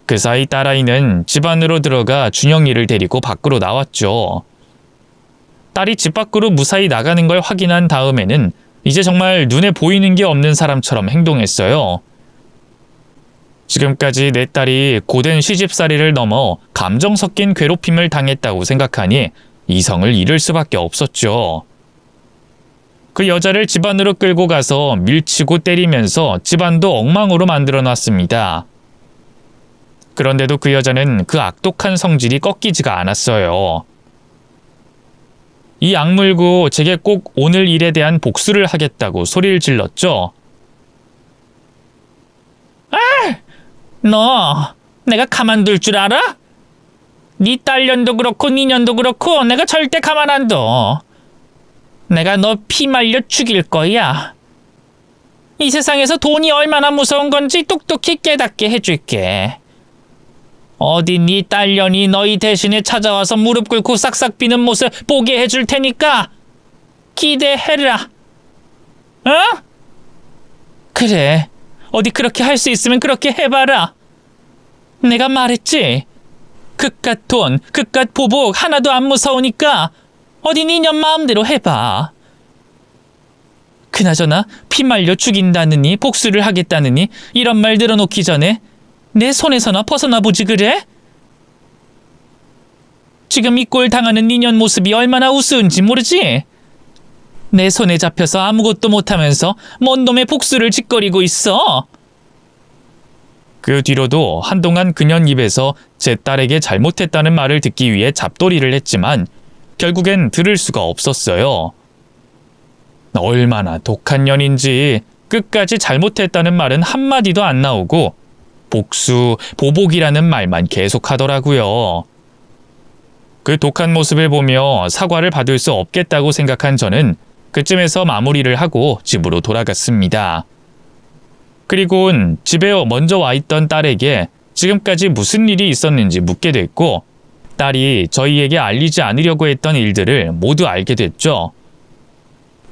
그 사이 딸아이는 집 안으로 들어가 준영이를 데리고 밖으로 나왔죠. 딸이 집 밖으로 무사히 나가는 걸 확인한 다음에는 이제 정말 눈에 보이는 게 없는 사람처럼 행동했어요. 지금까지 내 딸이 고된 시집살이를 넘어 감정 섞인 괴롭힘을 당했다고 생각하니 이성을 잃을 수밖에 없었죠. 그 여자를 집 안으로 끌고 가서 밀치고 때리면서 집안도 엉망으로 만들어 놨습니다. 그런데도 그 여자는 그 악독한 성질이 꺾이지가 않았어요. 이 악물고 제게 꼭 오늘 일에 대한 복수를 하겠다고 소리를 질렀죠. 너 내가 가만둘 줄 알아? 네 딸년도 그렇고 네 년도 그렇고 내가 절대 가만 안 둬. 내가 너 피 말려 죽일 거야. 이 세상에서 돈이 얼마나 무서운 건지 똑똑히 깨닫게 해줄게. 어디 네 딸년이 너희 대신에 찾아와서 무릎 꿇고 싹싹 비는 모습 보게 해줄 테니까 기대해라. 어? 그래. 어디 그렇게 할 수 있으면 그렇게 해봐라. 내가 말했지. 그깟 돈, 그깟 보복 하나도 안 무서우니까 어디 니년 마음대로 해봐. 그나저나 피 말려 죽인다느니 복수를 하겠다느니 이런 말 들어놓기 전에 내 손에서나 벗어나 보지 그래? 지금 이 꼴 당하는 니년 모습이 얼마나 우스운지 모르지? 내 손에 잡혀서 아무것도 못하면서 뭔 놈의 복수를 짓거리고 있어. 그 뒤로도 한동안 그년 입에서 제 딸에게 잘못했다는 말을 듣기 위해 잡돌이를 했지만 결국엔 들을 수가 없었어요. 얼마나 독한 년인지 끝까지 잘못했다는 말은 한마디도 안 나오고 복수, 보복이라는 말만 계속하더라고요. 그 독한 모습을 보며 사과를 받을 수 없겠다고 생각한 저는 그쯤에서 마무리를 하고 집으로 돌아갔습니다. 그리고는 집에 먼저 와 있던 딸에게 지금까지 무슨 일이 있었는지 묻게 됐고, 딸이 저희에게 알리지 않으려고 했던 일들을 모두 알게 됐죠.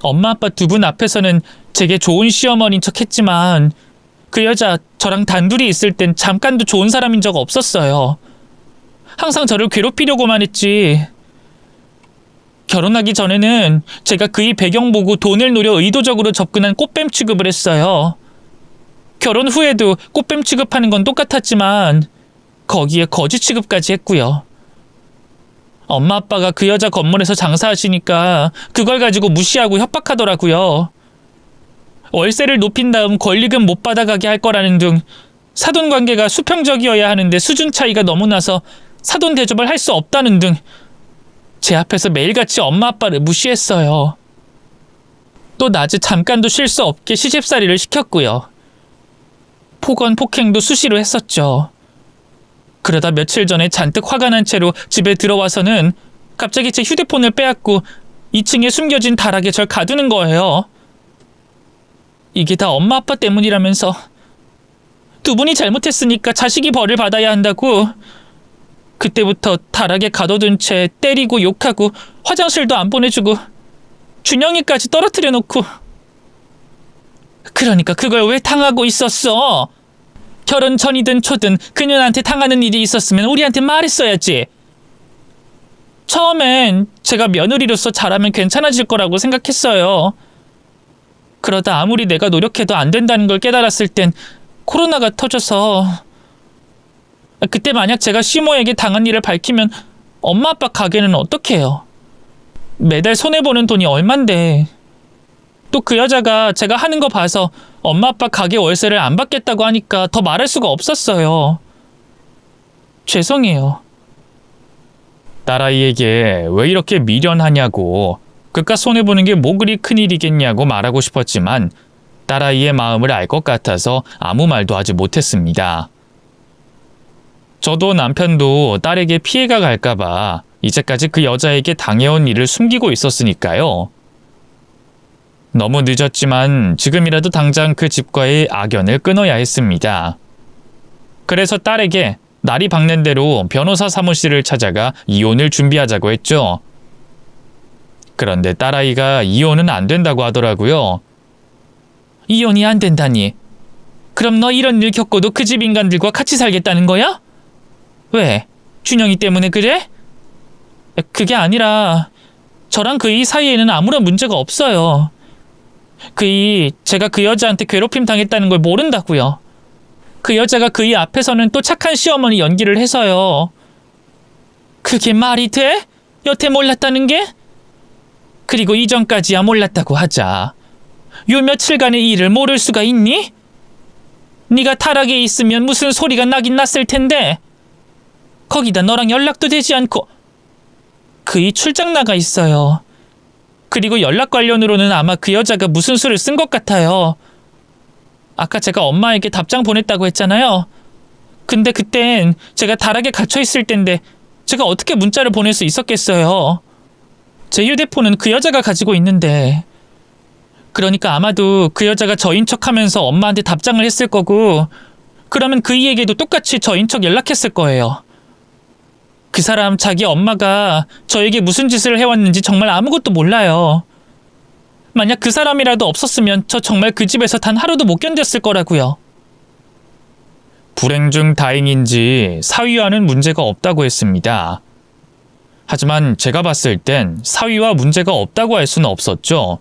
엄마 아빠 두 분 앞에서는 제게 좋은 시어머니인 척 했지만 그 여자 저랑 단둘이 있을 땐 잠깐도 좋은 사람인 적 없었어요. 항상 저를 괴롭히려고만 했지. 결혼하기 전에는 제가 그의 배경 보고 돈을 노려 의도적으로 접근한 꽃뱀 취급을 했어요. 결혼 후에도 꽃뱀 취급하는 건 똑같았지만 거기에 거지 취급까지 했고요. 엄마 아빠가 그 여자 건물에서 장사하시니까 그걸 가지고 무시하고 협박하더라고요. 월세를 높인 다음 권리금 못 받아가게 할 거라는 등 사돈 관계가 수평적이어야 하는데 수준 차이가 너무 나서 사돈 대접을 할 수 없다는 등 제 앞에서 매일같이 엄마 아빠를 무시했어요. 또 낮에 잠깐도 쉴 수 없게 시집살이를 시켰고요. 폭언 폭행도 수시로 했었죠. 그러다 며칠 전에 잔뜩 화가 난 채로 집에 들어와서는 갑자기 제 휴대폰을 빼앗고 2층에 숨겨진 다락에 절 가두는 거예요. 이게 다 엄마 아빠 때문이라면서 두 분이 잘못했으니까 자식이 벌을 받아야 한다고. 그때부터 다락에 가둬둔 채 때리고 욕하고 화장실도 안 보내주고 준영이까지 떨어뜨려 놓고. 그러니까 그걸 왜 당하고 있었어? 결혼 전이든 초든 그녀한테 당하는 일이 있었으면 우리한테 말했어야지. 처음엔 제가 며느리로서 잘하면 괜찮아질 거라고 생각했어요. 그러다 아무리 내가 노력해도 안 된다는 걸 깨달았을 땐 코로나가 터져서. 그때 만약 제가 시모에게 당한 일을 밝히면 엄마 아빠 가게는 어떻게 해요? 매달 손해보는 돈이 얼만데. 또 그 여자가 제가 하는 거 봐서 엄마 아빠 가게 월세를 안 받겠다고 하니까 더 말할 수가 없었어요. 죄송해요. 딸아이에게 왜 이렇게 미련하냐고, 그깟 손해보는 게 뭐 그리 큰일이겠냐고 말하고 싶었지만 딸아이의 마음을 알 것 같아서 아무 말도 하지 못했습니다. 저도 남편도 딸에게 피해가 갈까봐 이제까지 그 여자에게 당해온 일을 숨기고 있었으니까요. 너무 늦었지만 지금이라도 당장 그 집과의 악연을 끊어야 했습니다. 그래서 딸에게 날이 밝는 대로 변호사 사무실을 찾아가 이혼을 준비하자고 했죠. 그런데 딸아이가 이혼은 안 된다고 하더라고요. 이혼이 안 된다니. 그럼 너 이런 일 겪고도 그 집 인간들과 같이 살겠다는 거야? 왜? 준영이 때문에 그래? 그게 아니라 저랑 그이 사이에는 아무런 문제가 없어요. 제가 그 여자한테 괴롭힘 당했다는 걸 모른다고요. 그 여자가 그이 앞에서는 또 착한 시어머니 연기를 해서요. 그게 말이 돼? 여태 몰랐다는 게? 그리고 이전까지야 몰랐다고 하자. 요 며칠간의 일을 모를 수가 있니? 네가 타락에 있으면 무슨 소리가 나긴 났을 텐데. 거기다 너랑 연락도 되지 않고 그이 출장 나가 있어요. 그리고 연락 관련으로는 아마 그 여자가 무슨 수를 쓴 것 같아요. 아까 제가 엄마에게 답장 보냈다고 했잖아요. 근데 그땐 제가 다락에 갇혀있을 텐데 제가 어떻게 문자를 보낼 수 있었겠어요. 제 휴대폰은 그 여자가 가지고 있는데. 그러니까 아마도 그 여자가 저인 척하면서 엄마한테 답장을 했을 거고, 그러면 그이에게도 똑같이 저인 척 연락했을 거예요. 그 사람 자기 엄마가 저에게 무슨 짓을 해왔는지 정말 아무것도 몰라요. 만약 그 사람이라도 없었으면 저 정말 그 집에서 단 하루도 못 견뎠을 거라고요. 불행 중 다행인지 사위와는 문제가 없다고 했습니다. 하지만 제가 봤을 땐 사위와 문제가 없다고 할 수는 없었죠.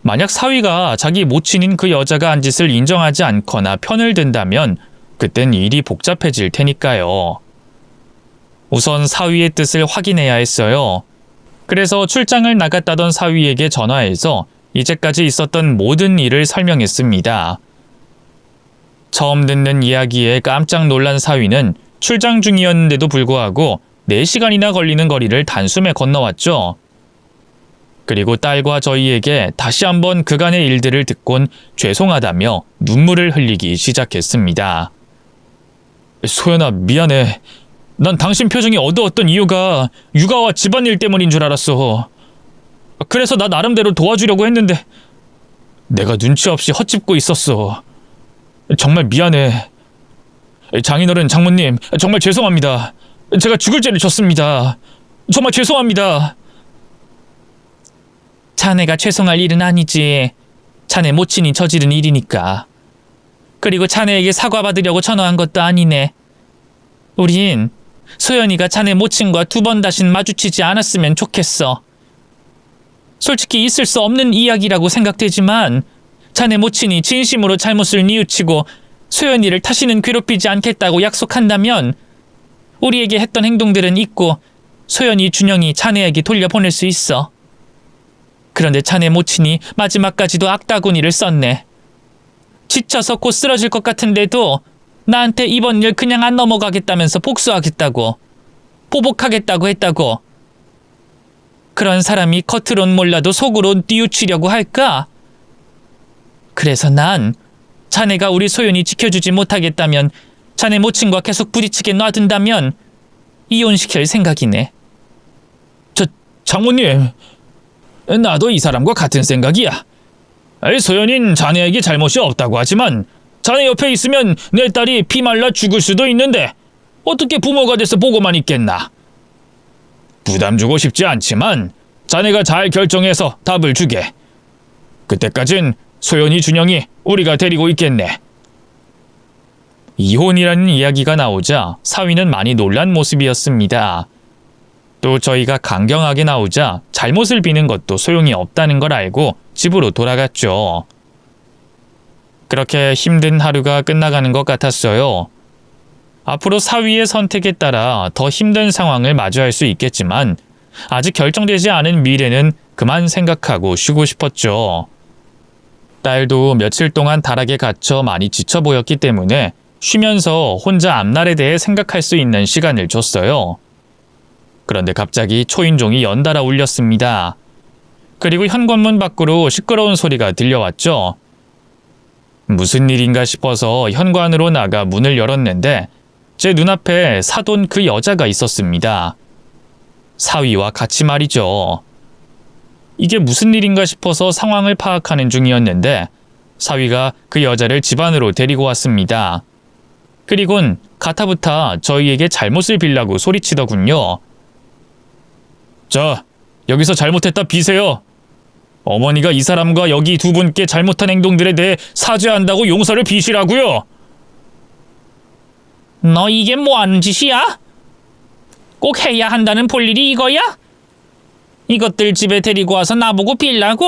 만약 사위가 자기 모친인 그 여자가 한 짓을 인정하지 않거나 편을 든다면 그땐 일이 복잡해질 테니까요. 우선 사위의 뜻을 확인해야 했어요. 그래서 출장을 나갔다던 사위에게 전화해서 이제까지 있었던 모든 일을 설명했습니다. 처음 듣는 이야기에 깜짝 놀란 사위는 출장 중이었는데도 불구하고 4시간이나 걸리는 거리를 단숨에 건너왔죠. 그리고 딸과 저희에게 다시 한번 그간의 일들을 듣곤 죄송하다며 눈물을 흘리기 시작했습니다. 소연아, 미안해. 난 당신 표정이 어두웠던 이유가 육아와 집안일 때문인 줄 알았어. 그래서 나 나름대로 도와주려고 했는데 내가 눈치 없이 헛짚고 있었어. 정말 미안해. 장인어른, 장모님, 정말 죄송합니다. 제가 죽을 죄를 졌습니다. 정말 죄송합니다. 자네가 죄송할 일은 아니지. 자네 모친이 저지른 일이니까. 그리고 자네에게 사과받으려고 전화한 것도 아니네. 우린 소연이가 자네 모친과 두 번 다신 마주치지 않았으면 좋겠어. 솔직히 있을 수 없는 이야기라고 생각되지만 자네 모친이 진심으로 잘못을 뉘우치고 소연이를 다시는 괴롭히지 않겠다고 약속한다면 우리에게 했던 행동들은 잊고 소연이, 준영이 자네에게 돌려보낼 수 있어. 그런데 자네 모친이 마지막까지도 악다구니를 썼네. 지쳐서 곧 쓰러질 것 같은데도 나한테 이번 일 그냥 안 넘어가겠다면서 복수하겠다고, 보복하겠다고 했다고. 그런 사람이 겉으론 몰라도 속으로 뉘우치려고 할까? 그래서 난 자네가 우리 소연이 지켜주지 못하겠다면, 자네 모친과 계속 부딪히게 놔둔다면 이혼시킬 생각이네. 장모님, 나도 이 사람과 같은 생각이야. 소연인 자네에게 잘못이 없다고 하지만 자네 옆에 있으면 내 딸이 피말라 죽을 수도 있는데 어떻게 부모가 돼서 보고만 있겠나. 부담 주고 싶지 않지만 자네가 잘 결정해서 답을 주게. 그때까진 소연이, 준영이 우리가 데리고 있겠네. 이혼이라는 이야기가 나오자 사위는 많이 놀란 모습이었습니다. 또 저희가 강경하게 나오자 잘못을 비는 것도 소용이 없다는 걸 알고 집으로 돌아갔죠. 그렇게 힘든 하루가 끝나가는 것 같았어요. 앞으로 사위의 선택에 따라 더 힘든 상황을 마주할 수 있겠지만 아직 결정되지 않은 미래는 그만 생각하고 쉬고 싶었죠. 딸도 며칠 동안 다락에 갇혀 많이 지쳐 보였기 때문에 쉬면서 혼자 앞날에 대해 생각할 수 있는 시간을 줬어요. 그런데 갑자기 초인종이 연달아 울렸습니다. 그리고 현관문 밖으로 시끄러운 소리가 들려왔죠. 무슨 일인가 싶어서 현관으로 나가 문을 열었는데 제 눈앞에 사돈 그 여자가 있었습니다. 사위와 같이 말이죠. 이게 무슨 일인가 싶어서 상황을 파악하는 중이었는데 사위가 그 여자를 집 안으로 데리고 왔습니다. 그리곤 가타부타 저희에게 잘못을 빌라고 소리치더군요. 자, 여기서 잘못했다 비세요. 어머니가 이 사람과 여기 두 분께 잘못한 행동들에 대해 사죄한다고 용서를 비시라고요. 너 이게 뭐 하는 짓이야? 꼭 해야 한다는 볼일이 이거야? 이것들 집에 데리고 와서 나보고 빌라고?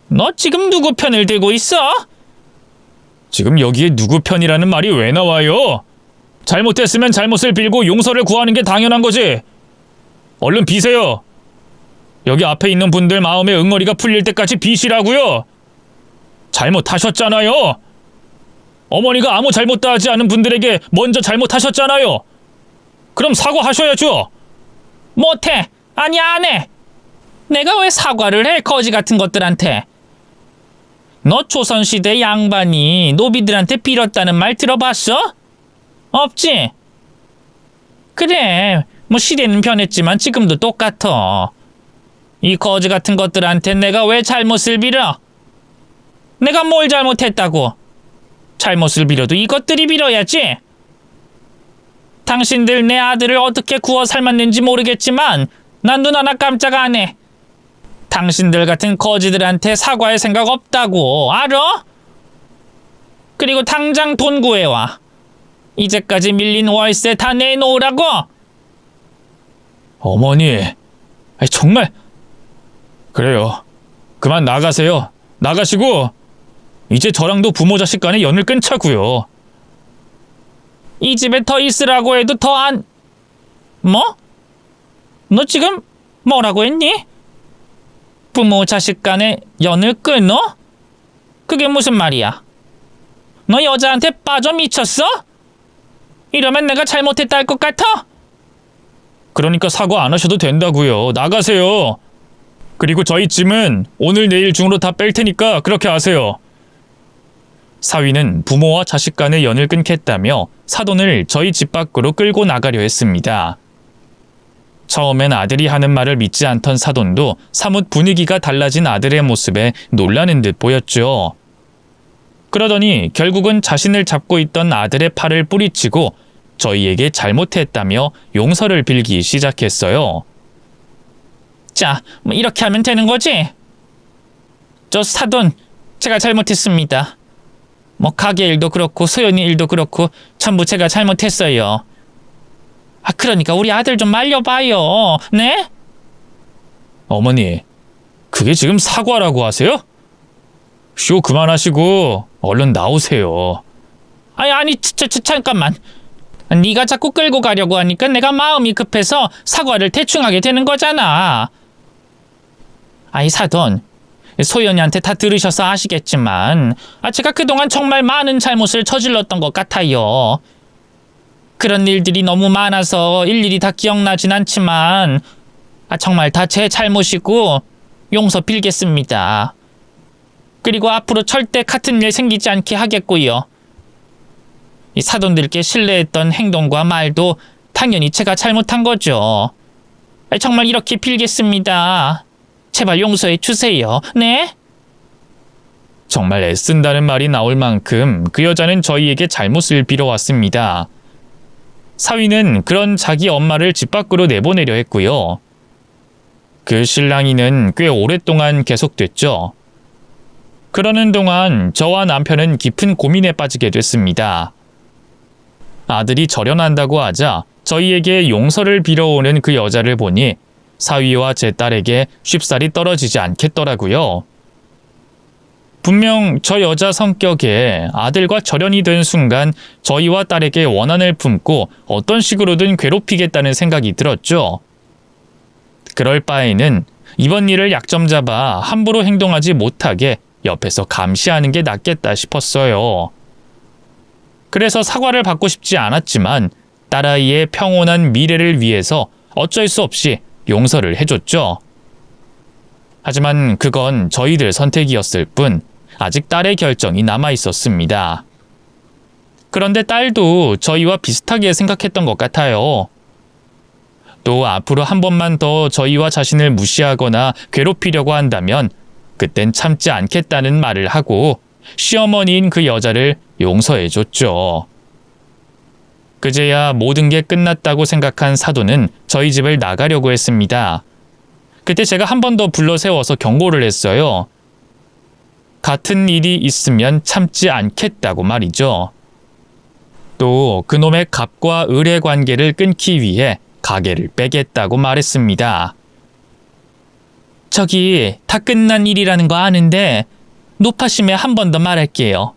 너 지금 누구 편을 들고 있어? 지금 여기에 누구 편이라는 말이 왜 나와요? 잘못했으면 잘못을 빌고 용서를 구하는 게 당연한 거지. 얼른 비세요. 여기 앞에 있는 분들 마음의 응어리가 풀릴 때까지 비시라고요. 잘못하셨잖아요. 어머니가 아무 잘못도 하지 않은 분들에게 먼저 잘못하셨잖아요. 그럼 사과하셔야죠. 못해. 아니, 안 해. 내가 왜 사과를 해, 거지 같은 것들한테. 너 조선시대 양반이 노비들한테 빌었다는 말 들어봤어? 없지? 그래, 뭐 시대는 변했지만 지금도 똑같아. 이 거지 같은 것들한테 내가 왜 잘못을 빌어? 내가 뭘 잘못했다고? 잘못을 빌어도 이것들이 빌어야지. 당신들 내 아들을 어떻게 구워 삶았는지 모르겠지만 난 눈 하나 깜짝 안 해. 당신들 같은 거지들한테 사과할 생각 없다고, 알아? 그리고 당장 돈 구해와. 이제까지 밀린 월세 다 내놓으라고. 어머니, 정말. 그래요. 그만 나가세요. 나가시고 이제 저랑도 부모 자식 간의 연을 끊자고요. 이 집에 더 있으라고 해도 더 안... 뭐? 너 지금 뭐라고 했니? 부모 자식 간의 연을 끊어? 그게 무슨 말이야? 너 여자한테 빠져 미쳤어? 이러면 내가 잘못했다 할 것 같아? 그러니까 사과 안 하셔도 된다고요. 나가세요. 그리고 저희 짐은 오늘 내일 중으로 다 뺄 테니까 그렇게 하세요. 사위는 부모와 자식 간의 연을 끊겠다며 사돈을 저희 집 밖으로 끌고 나가려 했습니다. 처음엔 아들이 하는 말을 믿지 않던 사돈도 사뭇 분위기가 달라진 아들의 모습에 놀라는 듯 보였죠. 그러더니 결국은 자신을 잡고 있던 아들의 팔을 뿌리치고 저희에게 잘못했다며 용서를 빌기 시작했어요. 자, 뭐 이렇게 하면 되는 거지? 저 사돈, 제가 잘못했습니다. 뭐 가게 일도 그렇고 소연이 일도 그렇고 전부 제가 잘못했어요. 그러니까 우리 아들 좀 말려봐요. 네? 어머니, 그게 지금 사과라고 하세요? 쇼 그만하시고 얼른 나오세요. 아니, 잠깐만. 네가 자꾸 끌고 가려고 하니까 내가 마음이 급해서 사과를 대충 하게 되는 거잖아. 사돈, 소연이한테 다 들으셔서 아시겠지만 제가 그동안 정말 많은 잘못을 저질렀던 것 같아요. 그런 일들이 너무 많아서 일일이 다 기억나진 않지만 정말 다 제 잘못이고 용서 빌겠습니다. 그리고 앞으로 절대 같은 일 생기지 않게 하겠고요. 이 사돈들께 신뢰했던 행동과 말도 당연히 제가 잘못한 거죠. 정말 이렇게 빌겠습니다. 제발 용서해 주세요. 네? 정말 애쓴다는 말이 나올 만큼 그 여자는 저희에게 잘못을 빌어왔습니다. 사위는 그런 자기 엄마를 집 밖으로 내보내려 했고요. 그 실랑이는 꽤 오랫동안 계속됐죠. 그러는 동안 저와 남편은 깊은 고민에 빠지게 됐습니다. 아들이 절연한다고 하자 저희에게 용서를 빌어오는 그 여자를 보니 사위와 제 딸에게 쉽사리 떨어지지 않겠더라고요. 분명 저 여자 성격에 아들과 절연이 된 순간 저희와 딸에게 원한을 품고 어떤 식으로든 괴롭히겠다는 생각이 들었죠. 그럴 바에는 이번 일을 약점 잡아 함부로 행동하지 못하게 옆에서 감시하는 게 낫겠다 싶었어요. 그래서 사과를 받고 싶지 않았지만 딸아이의 평온한 미래를 위해서 어쩔 수 없이 용서를 해줬죠. 하지만 그건 저희들 선택이었을 뿐 아직 딸의 결정이 남아 있었습니다. 그런데 딸도 저희와 비슷하게 생각했던 것 같아요. 또 앞으로 한 번만 더 저희와 자신을 무시하거나 괴롭히려고 한다면 그땐 참지 않겠다는 말을 하고 시어머니인 그 여자를 용서해줬죠. 그제야 모든 게 끝났다고 생각한 사돈은 저희 집을 나가려고 했습니다. 그때 제가 한 번 더 불러 세워서 경고를 했어요. 같은 일이 있으면 참지 않겠다고 말이죠. 또 그놈의 갑과 을의 관계를 끊기 위해 가게를 빼겠다고 말했습니다. 저기 다 끝난 일이라는 거 아는데 높아심에 한 번 더 말할게요.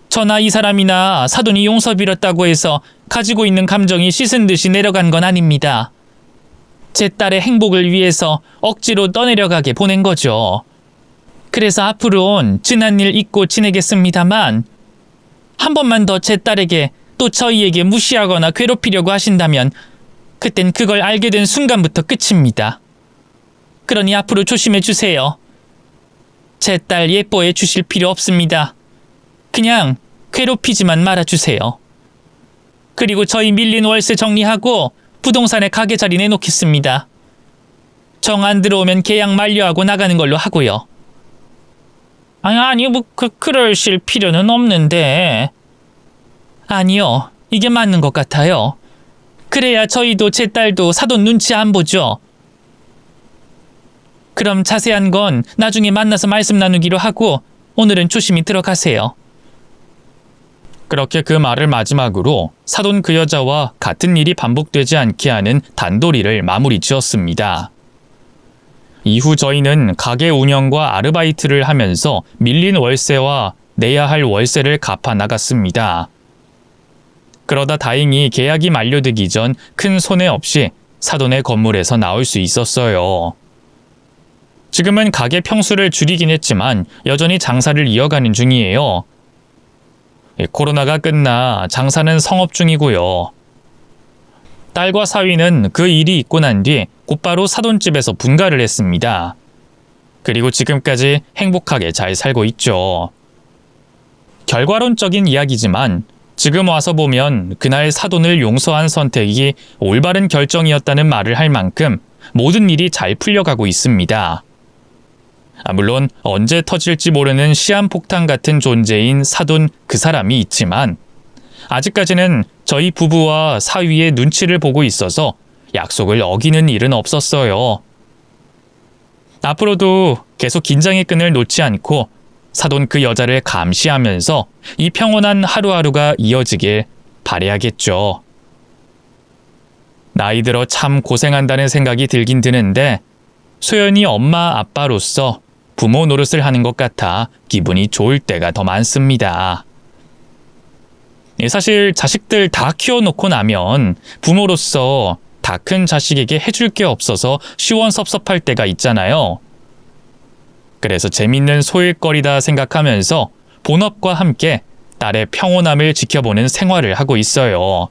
저나 이 사람이나 사돈이 용서 빌었다고 해서 가지고 있는 감정이 씻은 듯이 내려간 건 아닙니다. 제 딸의 행복을 위해서 억지로 떠내려가게 보낸 거죠. 그래서 앞으론 지난 일 잊고 지내겠습니다만 한 번만 더 제 딸에게 또 저희에게 무시하거나 괴롭히려고 하신다면 그땐 그걸 알게 된 순간부터 끝입니다. 그러니 앞으로 조심해 주세요. 제 딸 예뻐해 주실 필요 없습니다. 그냥 괴롭히지만 말아주세요. 그리고 저희 밀린 월세 정리하고 부동산에 가게 자리 내놓겠습니다. 정 안 들어오면 계약 만료하고 나가는 걸로 하고요. 그러실 필요는 없는데. 아니요, 이게 맞는 것 같아요. 그래야 저희도 제 딸도 사돈 눈치 안 보죠. 그럼 자세한 건 나중에 만나서 말씀 나누기로 하고 오늘은 조심히 들어가세요. 그렇게 그 말을 마지막으로 사돈 그 여자와 같은 일이 반복되지 않게 하는 단도리를 마무리 지었습니다. 이후 저희는 가게 운영과 아르바이트를 하면서 밀린 월세와 내야 할 월세를 갚아 나갔습니다. 그러다 다행히 계약이 만료되기 전 큰 손해 없이 사돈의 건물에서 나올 수 있었어요. 지금은 가게 평수를 줄이긴 했지만 여전히 장사를 이어가는 중이에요. 코로나가 끝나 장사는 성업 중이고요. 딸과 사위는 그 일이 있고 난 뒤 곧바로 사돈집에서 분가를 했습니다. 그리고 지금까지 행복하게 잘 살고 있죠. 결과론적인 이야기지만 지금 와서 보면 그날 사돈을 용서한 선택이 올바른 결정이었다는 말을 할 만큼 모든 일이 잘 풀려가고 있습니다. 물론 언제 터질지 모르는 시한폭탄 같은 존재인 사돈 그 사람이 있지만 아직까지는 저희 부부와 사위의 눈치를 보고 있어서 약속을 어기는 일은 없었어요. 앞으로도 계속 긴장의 끈을 놓지 않고 사돈 그 여자를 감시하면서 이 평온한 하루하루가 이어지길 바라야겠죠. 나이 들어 참 고생한다는 생각이 들긴 드는데 소연이 엄마 아빠로서 부모 노릇을 하는 것 같아 기분이 좋을 때가 더 많습니다. 사실 자식들 다 키워놓고 나면 부모로서 다 큰 자식에게 해줄 게 없어서 시원섭섭할 때가 있잖아요. 그래서 재밌는 소일거리다 생각하면서 본업과 함께 딸의 평온함을 지켜보는 생활을 하고 있어요.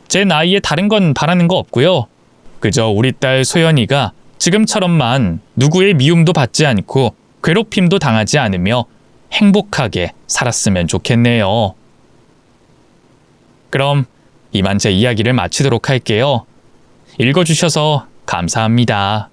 제 나이에 다른 건 바라는 거 없고요. 그저 우리 딸 소연이가 지금처럼만 누구의 미움도 받지 않고 괴롭힘도 당하지 않으며 행복하게 살았으면 좋겠네요. 그럼 이만 제 이야기를 마치도록 할게요. 읽어주셔서 감사합니다.